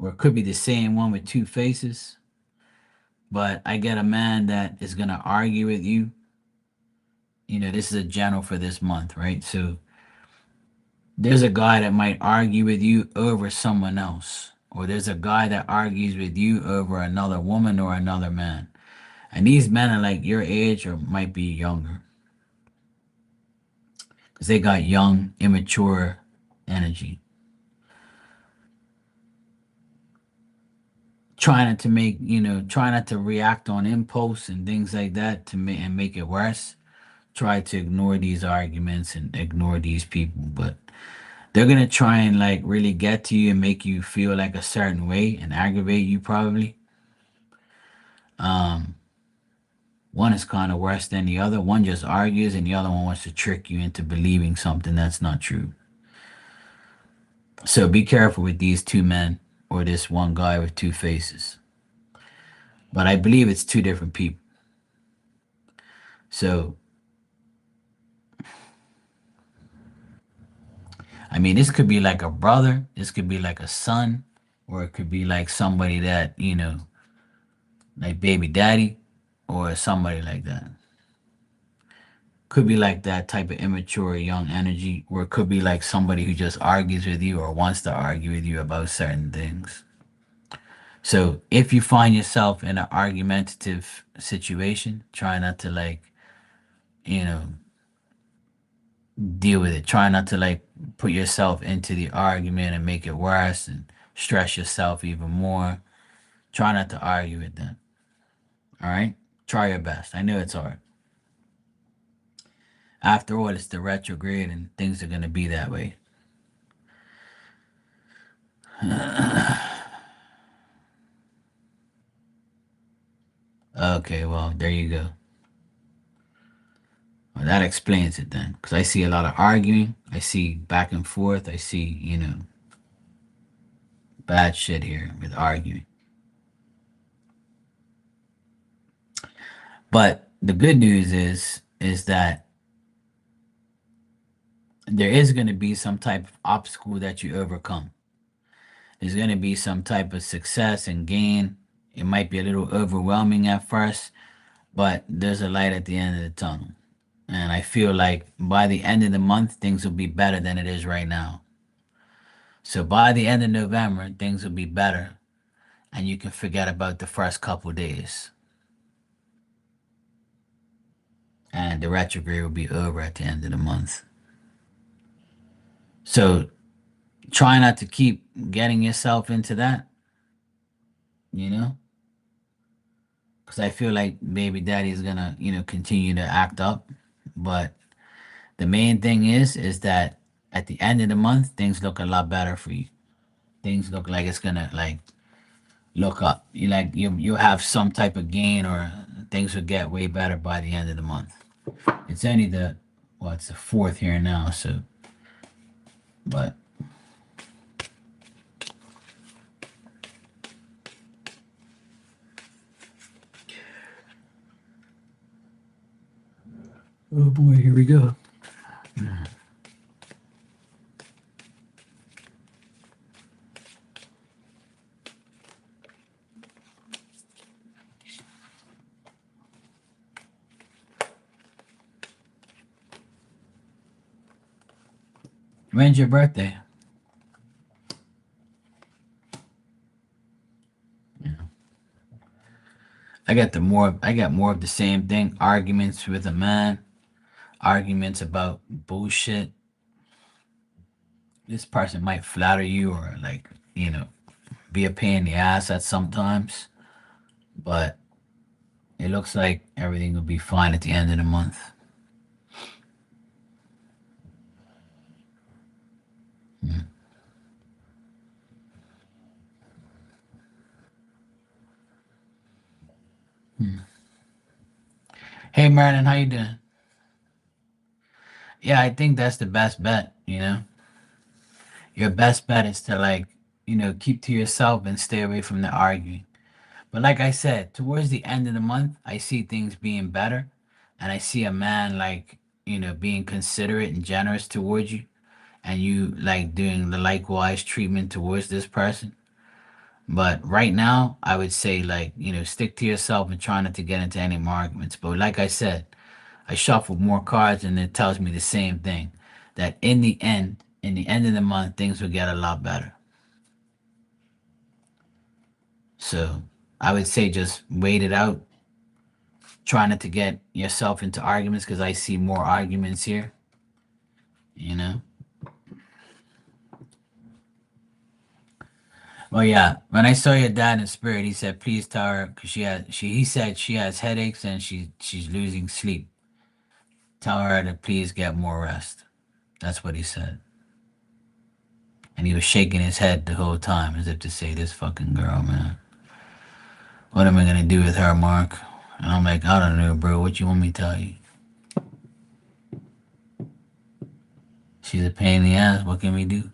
or it could be the same one with two faces, but I get a man that is going to argue with you. You know, this is a general for this month, right? So there's a guy that might argue with you over someone else, or there's a guy that argues with you over another woman or another man. And these men are like your age or might be younger because they got young, immature energy. Trying not to make, try not to react on impulse and things like that and make it worse. Try to ignore these arguments and ignore these people, but they're gonna try and like really get to you and make you feel like a certain way and aggravate you probably. Um, One is kind of worse than the other. One just argues, and the other one wants to trick you into believing something that's not true. So be careful with these two men or this one guy with two faces. But I believe it's two different people. So I mean, this could be like a brother, this could be like a son, or it could be like somebody that, like baby daddy, or somebody like that. Could be like that type of immature young energy, or it could be like somebody who just argues with you or wants to argue with you about certain things. So if you find yourself in an argumentative situation, try not to like, you know, deal with it. Try not to like put yourself into the argument and make it worse and stress yourself even more. Try not to argue with them. All right? Try your best. I know it's hard. After all, it's the retrograde and things are going to be that way. Okay, well, there you go. Well, that explains it then. Because I see a lot of arguing. I see back and forth. I see, bad shit here with arguing. But the good news is that there is going to be some type of obstacle that you overcome. There's going to be some type of success and gain. It might be a little overwhelming at first, but there's a light at the end of the tunnel. And I feel like by the end of the month, things will be better than it is right now. So by the end of November, things will be better, and you can forget about the first couple days. And the retrograde will be over at the end of the month. So try not to keep getting yourself into that, you know, because I feel like baby daddy is gonna, continue to act up. But the main thing is that at the end of the month, things look a lot better for you. Things look like it's gonna like look up. You'll have some type of gain, or things will get way better by the end of the month. It's only it's the fourth here now, so but oh boy, here we go. When's your birthday? Yeah. I got more of the same thing. Arguments with a man, arguments about bullshit. This person might flatter you or be a pain in the ass at sometimes, but it looks like everything will be fine at the end of the month. Mm. Mm. Hey Marilyn, how you doing? Yeah, I think that's the best bet, Your best bet is to keep to yourself and stay away from the arguing. But like I said, towards the end of the month, I see things being better, and I see a man being considerate and generous towards you, and you like doing the likewise treatment towards this person. But right now, I would say stick to yourself and try not to get into any more arguments. But like I said, I shuffled more cards and it tells me the same thing, that in the end of the month, things will get a lot better. So I would say just wait it out. Try not to get yourself into arguments because I see more arguments here, you know? Well, yeah. When I saw your dad in spirit, he said, "Please tell her because he said she has headaches and she's losing sleep. Tell her to please get more rest." That's what he said. And he was shaking his head the whole time as if to say, "This fucking girl, man. What am I gonna do with her, Mark?" And I'm like, "I don't know, bro. What you want me to tell you? She's a pain in the ass. What can we do?"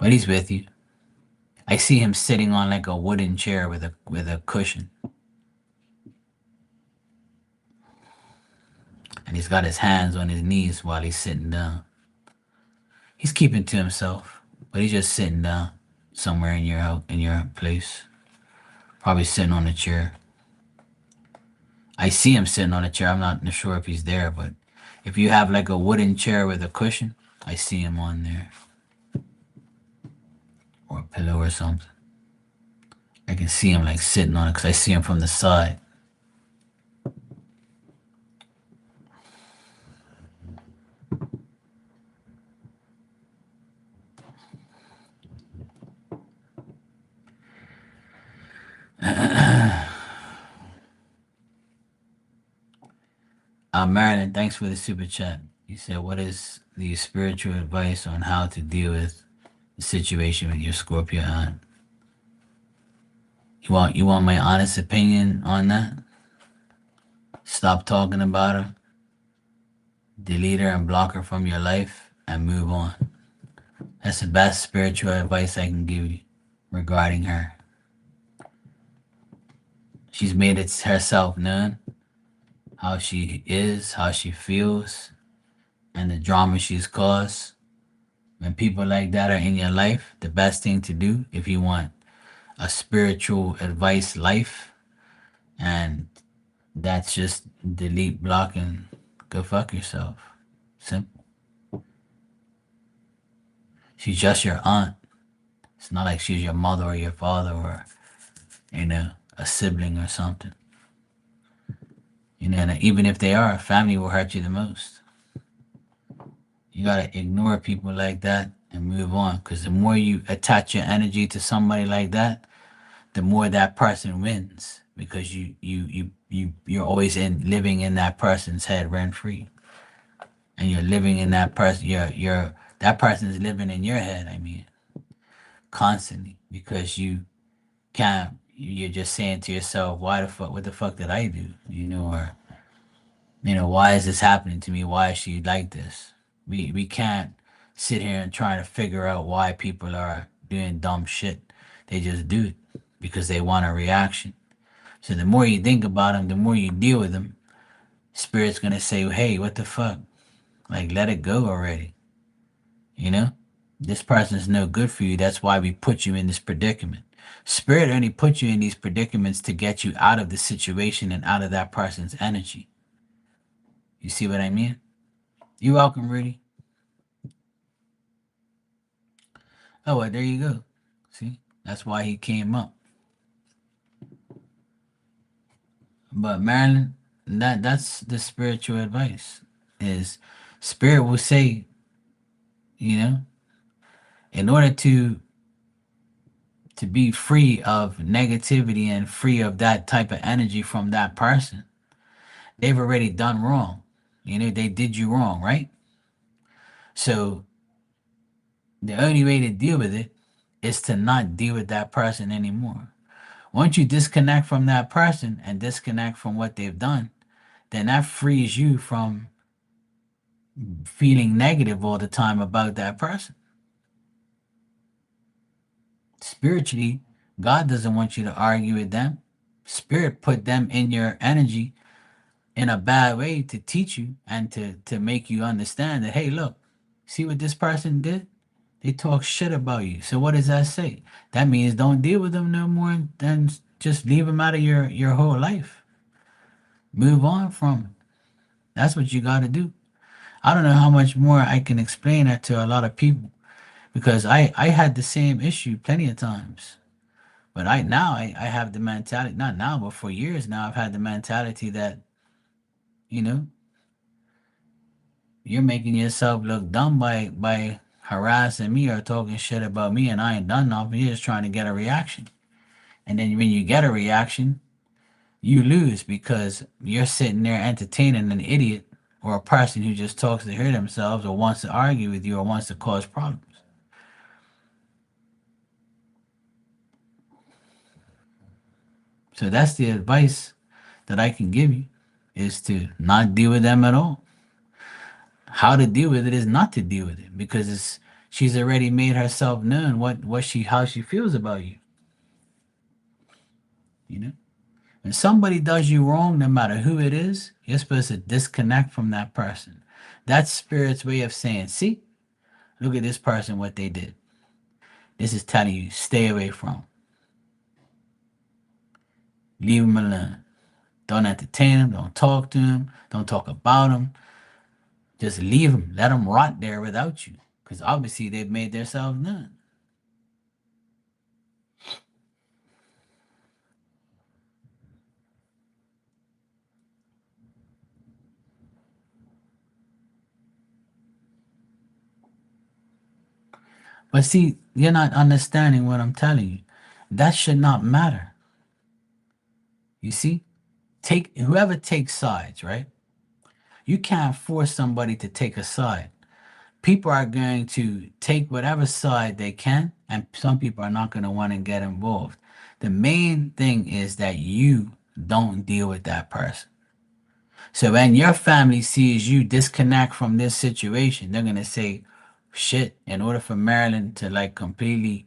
But he's with you. I see him sitting on like a wooden chair with a cushion, and he's got his hands on his knees while he's sitting down. He's keeping to himself, but he's just sitting down somewhere in your place, probably sitting on a chair. I see him sitting on a chair. I'm not sure if he's there, but if you have like a wooden chair with a cushion, I see him on there, or a pillow or something. I can see him like sitting on it because I see him from the side. Marilyn, thanks for the super chat. He said, "What is the spiritual advice on how to deal with the situation with your Scorpio aunt?" You want my honest opinion on that? Stop talking about her, delete her and block her from your life, and move on. That's the best spiritual advice I can give you regarding her. She's made it herself known how she is, how she feels, and the drama she's caused. When people like that are in your life, the best thing to do if you want a spiritual advice life, and that's just delete, block, and go fuck yourself. Simple. She's just your aunt. It's not like she's your mother or your father or, a sibling or something. And even if they are, family will hurt you the most. You gotta ignore people like that and move on. Because the more you attach your energy to somebody like that, the more that person wins. Because you're always living in that person's head rent free, and you're living in that person. You're that person is living in your head. I mean, constantly, because you can't. You're just saying to yourself, "Why the fuck? What the fuck did I do?" Or why is this happening to me? Why is she like this? We can't sit here and try to figure out why people are doing dumb shit. They just do it because they want a reaction. So the more you think about them, the more you deal with them, spirit's gonna say, "Hey, what the fuck? Like, let it go already." You know, this person's no good for you. That's why we put you in this predicament. Spirit only put you in these predicaments to get you out of the situation and out of that person's energy. You see what I mean? You're welcome, Rudy. Oh, well, there you go. See, that's why he came up. But Marilyn, that's the spiritual advice. Is spirit will say, you know, in order to be free of negativity and free of that type of energy from that person, they've already done wrong. They did you wrong, right? So the only way to deal with it is to not deal with that person anymore. Once you disconnect from that person and disconnect from what they've done, then that frees you from feeling negative all the time about that person. Spiritually, God doesn't want you to argue with them. Spirit put them in your energy in a bad way to teach you and to make you understand that, hey, look, see what this person did? They talk shit about you. So what does that say? That means don't deal with them no more, then just leave them out of your whole life. Move on from it. That's what you got to do. I don't know how much more I can explain that to a lot of people, because I had the same issue plenty of times. But I have the mentality, not now, but for years now, I've had the mentality that, you know, you're making yourself look dumb by harassing me or talking shit about me, and I ain't done nothing. You're just trying to get a reaction. And then when you get a reaction, you lose because you're sitting there entertaining an idiot or a person who just talks to hear themselves or wants to argue with you or wants to cause problems. So that's the advice that I can give you, is to not deal with them at all. How to deal with it is not to deal with it, because she's already made herself known what she how she feels about you. You know, when somebody does you wrong, no matter who it is, you're supposed to disconnect from that person. That's spirit's way of saying, see, look at this person, what they did. This is telling you, stay away from 'em. Leave them alone. Don't entertain them. Don't talk to them. Don't talk about them. Just leave them. Let them rot there without you, because obviously they've made themselves known. But see, you're not understanding what I'm telling you. That should not matter. You see, take whoever takes sides, right? You can't force somebody to take a side. People are going to take whatever side they can, and some people are not going to want to get involved. The main thing is that you don't deal with that person. So when your family sees you disconnect from this situation, they're going to say, shit, in order for Marilyn to like completely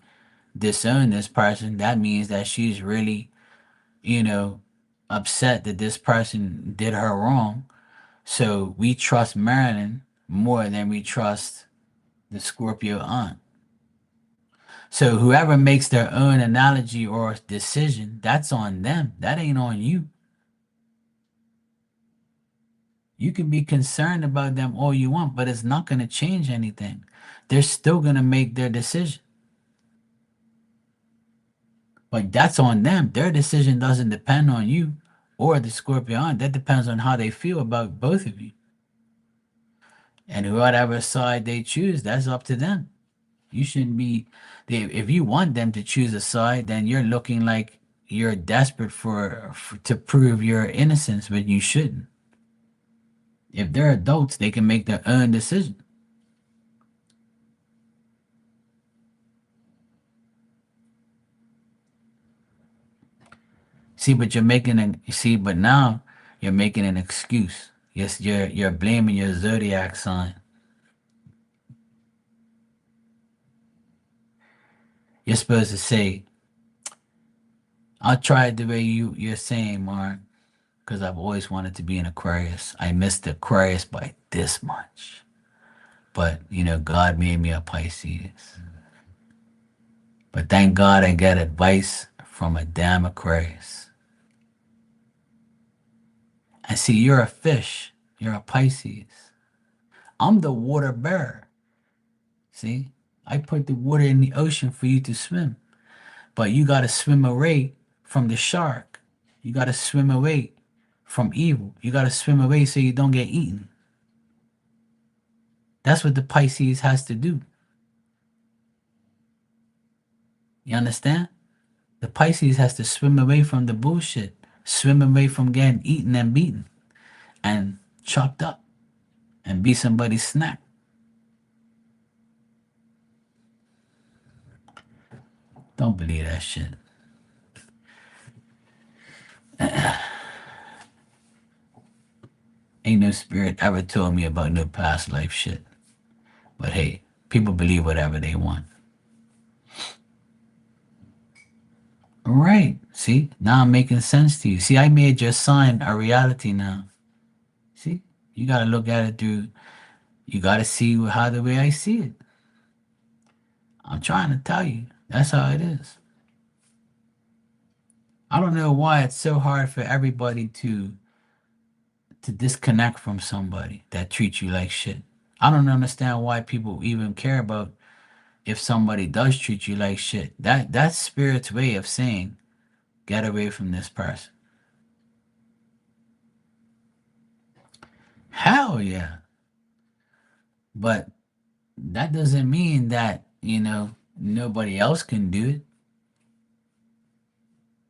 disown this person, that means that she's really, you know, upset that this person did her wrong. So we trust Marilyn more than we trust the Scorpio aunt. So whoever makes their own analogy or decision, that's on them. That ain't on you. You can be concerned about them all you want, but it's not going to change anything. They're still going to make their decision. But that's on them. Their decision doesn't depend on you or the Scorpio aunt. That depends on how they feel about both of you. And whatever side they choose, that's up to them. You shouldn't be. If you want them to choose a side, then you're looking like you're desperate for to prove your innocence, but you shouldn't. If they're adults, they can make their own decision. See, but you're making an see, but now you're making an excuse. Yes, you're blaming your zodiac sign. You're supposed to say, "I'll try it the way you're saying, Mark, because I've always wanted to be an Aquarius. I missed the Aquarius by this much, but God made me a Pisces. But thank God I got advice from a damn Aquarius. And see, you're a fish. You're a Pisces. I'm the water bearer. See, I put the water in the ocean for you to swim, but you got to swim away from the shark. You got to swim away from evil. You got to swim away so you don't get eaten. That's what the Pisces has to do. You understand? The Pisces has to swim away from the bullshit, swim away from getting eaten and beaten and chopped up and be somebody's snack. Don't believe that shit. Ain't no spirit ever told me about no past life shit. But hey, people believe whatever they want. All right. See, now I'm making sense to you. See, I made your sign a reality now. See, you got to look at it through, you got to see how the way I see it. I'm trying to tell you. That's how it is. I don't know why it's so hard for everybody to disconnect from somebody that treats you like shit. I don't understand why people even care about if somebody does treat you like shit. That's spirit's way of saying get away from this person. Hell yeah. But that doesn't mean that, nobody else can do it.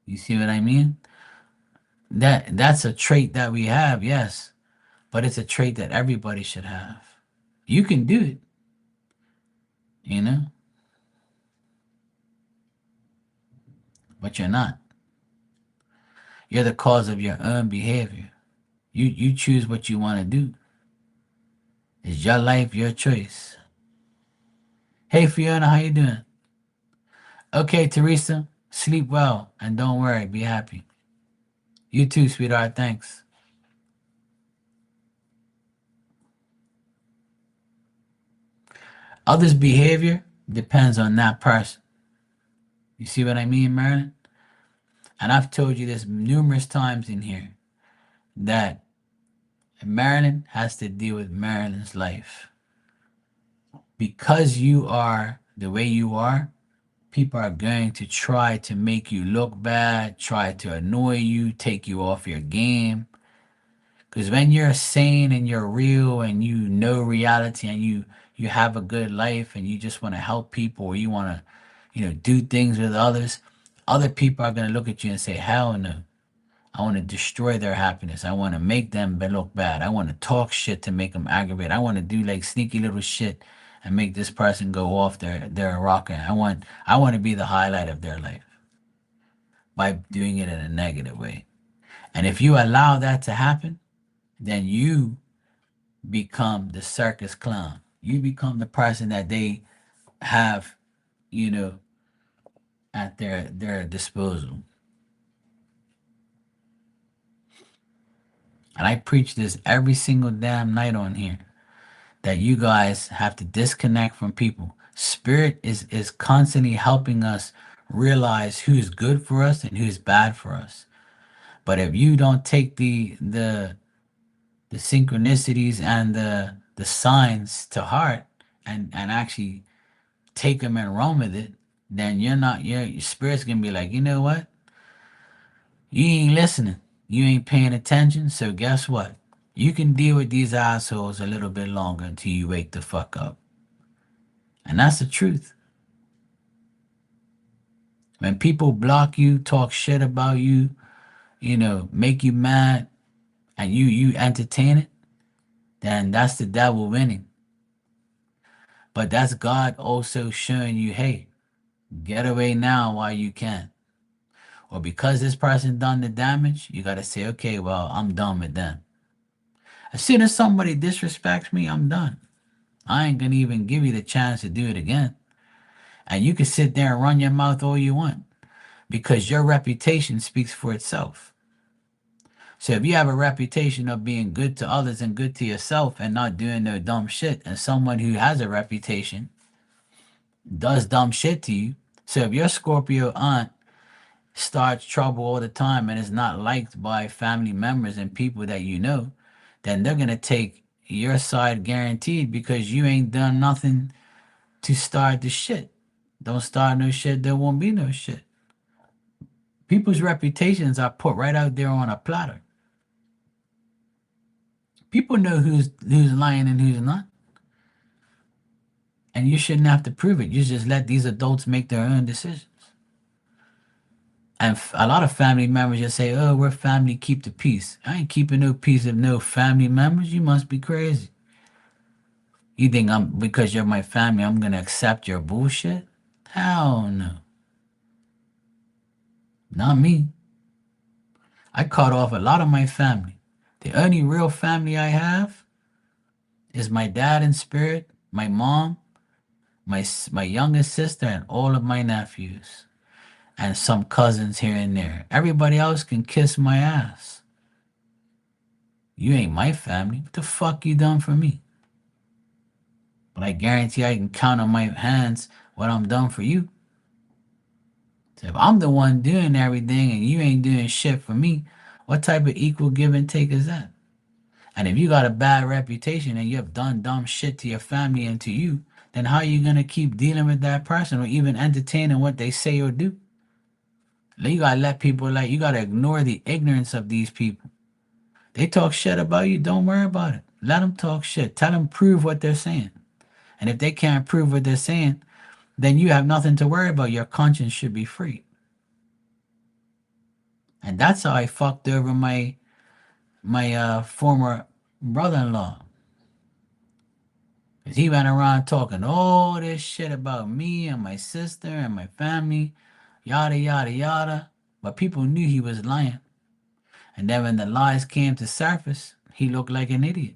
You see what I mean? That's a trait that we have, yes, but it's a trait that everybody should have. You can do it, you know, but you're not. You're the cause of your own behavior. You choose what you want to do. It's your life, your choice. Hey Fiona, how you doing? Okay, Teresa, sleep well and don't worry, be happy. You too, sweetheart. Thanks. Others' behavior depends on that person. You see what I mean, Marilyn? And I've told you this numerous times in here that Marilyn has to deal with Marilyn's life. Because you are the way you are, people are going to try to make you look bad, try to annoy you, take you off your game. Because when you're sane and you're real and you know reality and you have a good life and you just want to help people or you want to, do things with others, other people are going to look at you and say, hell no. I want to destroy their happiness. I want to make them look bad. I want to talk shit to make them aggravate. I want to do like sneaky little shit and make this person go off their rocker. I want to be the highlight of their life by doing it in a negative way. And if you allow that to happen, then you become the circus clown. You become the person that they have, you know, at their disposal. And I preach this every single damn night on here, that you guys have to disconnect from people. Spirit is constantly helping us realize who's good for us and who's bad for us. But if you don't take the synchronicities and the signs to heart, and actually take them and run with it, then you're not your spirit's gonna be like, you know what? You ain't listening. You ain't paying attention. So guess what? You can deal with these assholes a little bit longer until you wake the fuck up. And that's the truth. When people block you, talk shit about you, make you mad, and you entertain it, then that's the devil winning. But that's God also showing you, hey, get away now while you can. Or because this person done the damage, you gotta say, okay, well, I'm done with them. As soon as somebody disrespects me, I'm done. I ain't gonna even give you the chance to do it again. And you can sit there and run your mouth all you want because your reputation speaks for itself. So if you have a reputation of being good to others and good to yourself and not doing no dumb shit, and someone who has a reputation does dumb shit to you, so if your Scorpio aunt starts trouble all the time and is not liked by family members and people that you know, then they're gonna take your side guaranteed because you ain't done nothing to start the shit. Don't start no shit, there won't be no shit. People's reputations are put right out there on a platter. People know who's lying and who's not, and you shouldn't have to prove it. You just let these adults make their own decisions. And a lot of family members just say, "Oh, we're family, keep the peace." I ain't keeping no peace of no family members. You must be crazy. You think I'm because you're my family, I'm gonna accept your bullshit? Hell no, not me. I cut off a lot of my family. The only real family I have is my dad in spirit, my mom, my youngest sister, and all of my nephews, and some cousins here and there. Everybody else can kiss my ass. You ain't my family. What the fuck you done for me? But I guarantee I can count on my hands what I'm done for you. So if I'm the one doing everything and you ain't doing shit for me, what type of equal give and take is that? And if you got a bad reputation and you have done dumb shit to your family and to you, then how are you gonna keep dealing with that person or even entertaining what they say or do? You gotta let people you gotta ignore the ignorance of these people. They talk shit about you, don't worry about it. Let them talk shit. Tell them prove what they're saying. And if they can't prove what they're saying, then you have nothing to worry about. Your conscience should be free. And that's how I fucked over my former brother-in-law. Cause he went around talking all this shit about me and my sister and my family, yada yada yada. But people knew he was lying. And then when the lies came to surface, he looked like an idiot.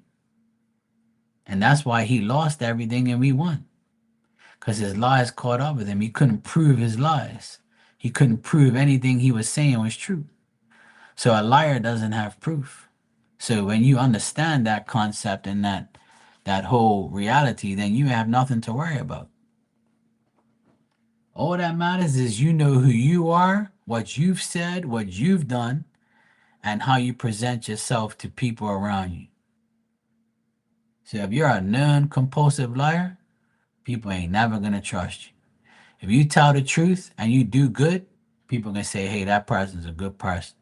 And that's why he lost everything and we won. Because his lies caught up with him. He couldn't prove his lies. He couldn't prove anything he was saying was true. So a liar doesn't have proof. So when you understand that concept and that whole reality, then you have nothing to worry about. All that matters is you know who you are, what you've said, what you've done, and how you present yourself to people around you. So if you're a known compulsive liar, people ain't never gonna trust you. If you tell the truth and you do good, people gonna say, "Hey, that person's a good person."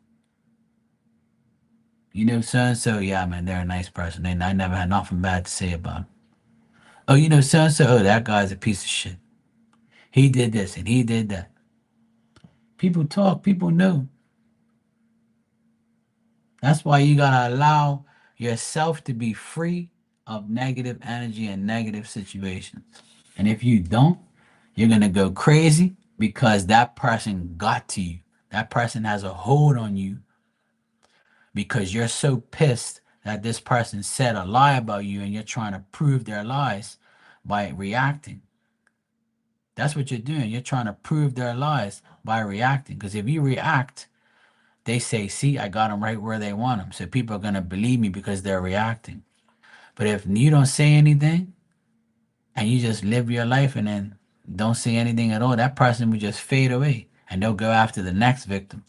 You know, so and so, yeah, man, they're a nice person. I never had nothing bad to say about them. Oh, you know, so and so, oh, that guy's a piece of shit. He did this and he did that. People talk, people know. That's why you gotta allow yourself to be free of negative energy and negative situations. And if you don't, you're gonna go crazy because that person got to you. That person has a hold on you because you're so pissed that this person said a lie about you and you're trying to prove their lies by reacting. That's what you're doing. You're trying to prove their lies by reacting. Because if you react, they say, see, I got them right where they want them. So people are going to believe me because they're reacting. But if you don't say anything and you just live your life and then don't say anything at all, that person will just fade away and they'll go after the next victim,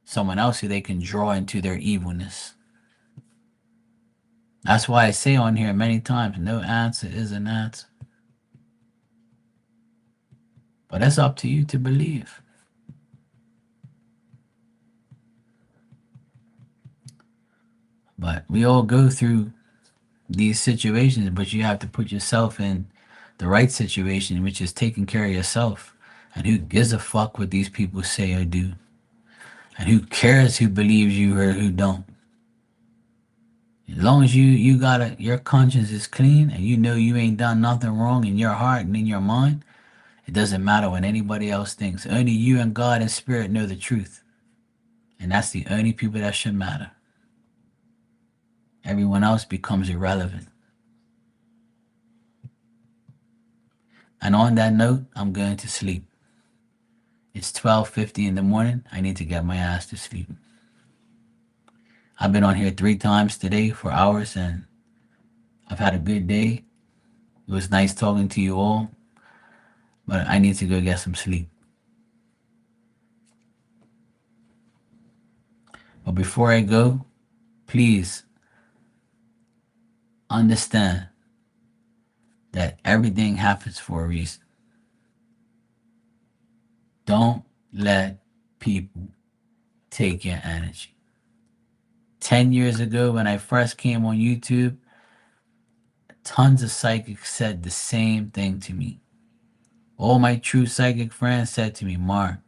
someone else who they can draw into their evilness. That's why I say on here many times, no answer is an answer. But it's up to you to believe. But we all go through these situations, but you have to put yourself in the right situation, which is taking care of yourself. And who gives a fuck what these people say or do? And who cares who believes you or who don't? As long as you got your conscience is clean and you know you ain't done nothing wrong in your heart and in your mind, it doesn't matter what anybody else thinks. Only you and God and Spirit know the truth. And that's the only people that should matter. Everyone else becomes irrelevant. And on that note, I'm going to sleep. It's 12:50 in the morning. I need to get my ass to sleep. I've been on here 3 times today for hours and I've had a good day. It was nice talking to you all, but I need to go get some sleep. But before I go, please understand that everything happens for a reason. Don't let people take your energy. 10 years ago, when I first came on YouTube, tons of psychics said the same thing to me. All my true psychic friends said to me, Mark,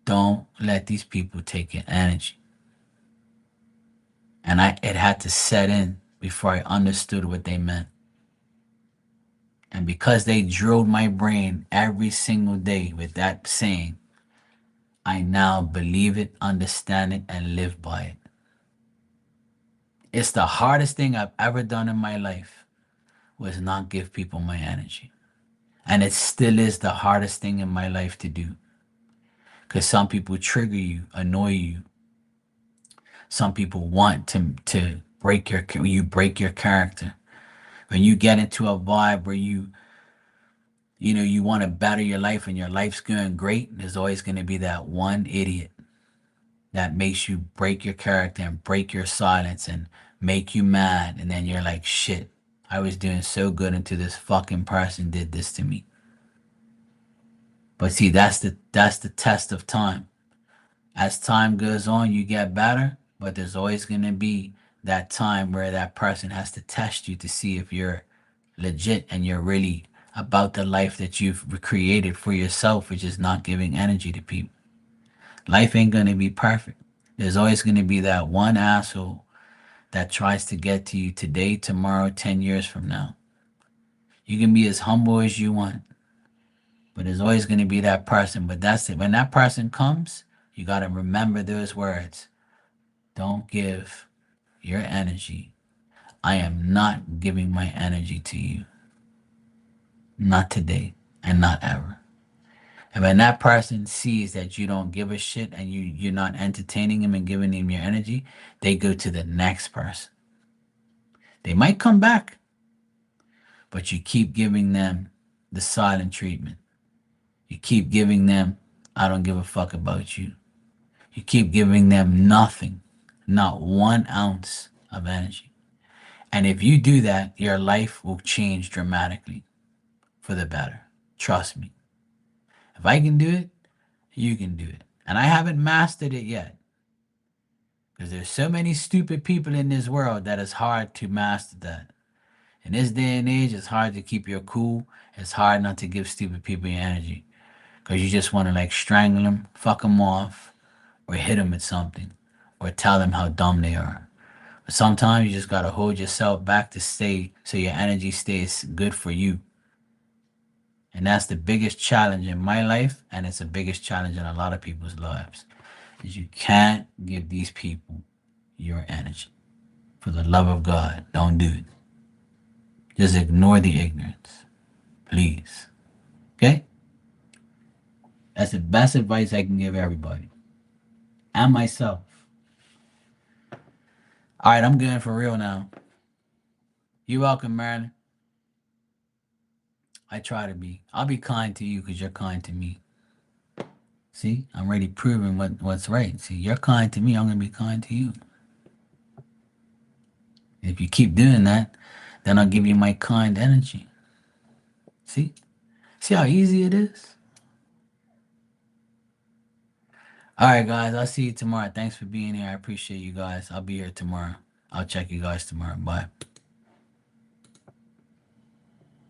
don't let these people take your energy. And it had to set in before I understood what they meant. And because they drilled my brain every single day with that saying, I now believe it, understand it, and live by it. It's the hardest thing I've ever done in my life was not give people my energy. And it still is the hardest thing in my life to do. Because some people trigger you, annoy you. Some people want to break your character. When you get into a vibe where you want to better your life and your life's going great, there's always going to be that one idiot that makes you break your character and break your silence and make you mad. And then you're like, shit, I was doing so good until this fucking person did this to me. But see, that's the test of time. As time goes on, you get better, but there's always going to be that time where that person has to test you to see if you're legit and you're really about the life that you've created for yourself, which is not giving energy to people. Life ain't going to be perfect. There's always going to be that one asshole that tries to get to you today, tomorrow, 10 years from now. You can be as humble as you want, but there's always going to be that person. But that's it. When that person comes, you got to remember those words. Don't give your energy. I am not giving my energy to you. Not today and not ever. And when that person sees that you don't give a shit and you're not entertaining him and giving him your energy, they go to the next person. They might come back, but you keep giving them the silent treatment. You keep giving them, I don't give a fuck about you. You keep giving them nothing, not 1 ounce of energy. And if you do that, your life will change dramatically for the better. Trust me. If I can do it, you can do it. And I haven't mastered it yet. Because there's so many stupid people in this world that it's hard to master that. In this day and age, it's hard to keep your cool. It's hard not to give stupid people your energy. Because you just want to like strangle them, fuck them off, or hit them with something, or tell them how dumb they are. But sometimes you just got to hold yourself back to stay so your energy stays good for you. And that's the biggest challenge in my life, and it's the biggest challenge in a lot of people's lives, is you can't give these people your energy. For the love of God, don't do it. Just ignore the ignorance, please. Okay? That's the best advice I can give everybody. and myself. All right, I'm good for real now. You're welcome, Marilyn. I try to be. I'll be kind to you because you're kind to me. See, I'm already proving what's right. See, you're kind to me, I'm gonna be kind to you. If you keep doing that, then I'll give you my kind energy. See? See how easy it is? All right, guys, I'll see you tomorrow. Thanks for being here. I appreciate you guys. I'll be here tomorrow. I'll check you guys tomorrow. Bye.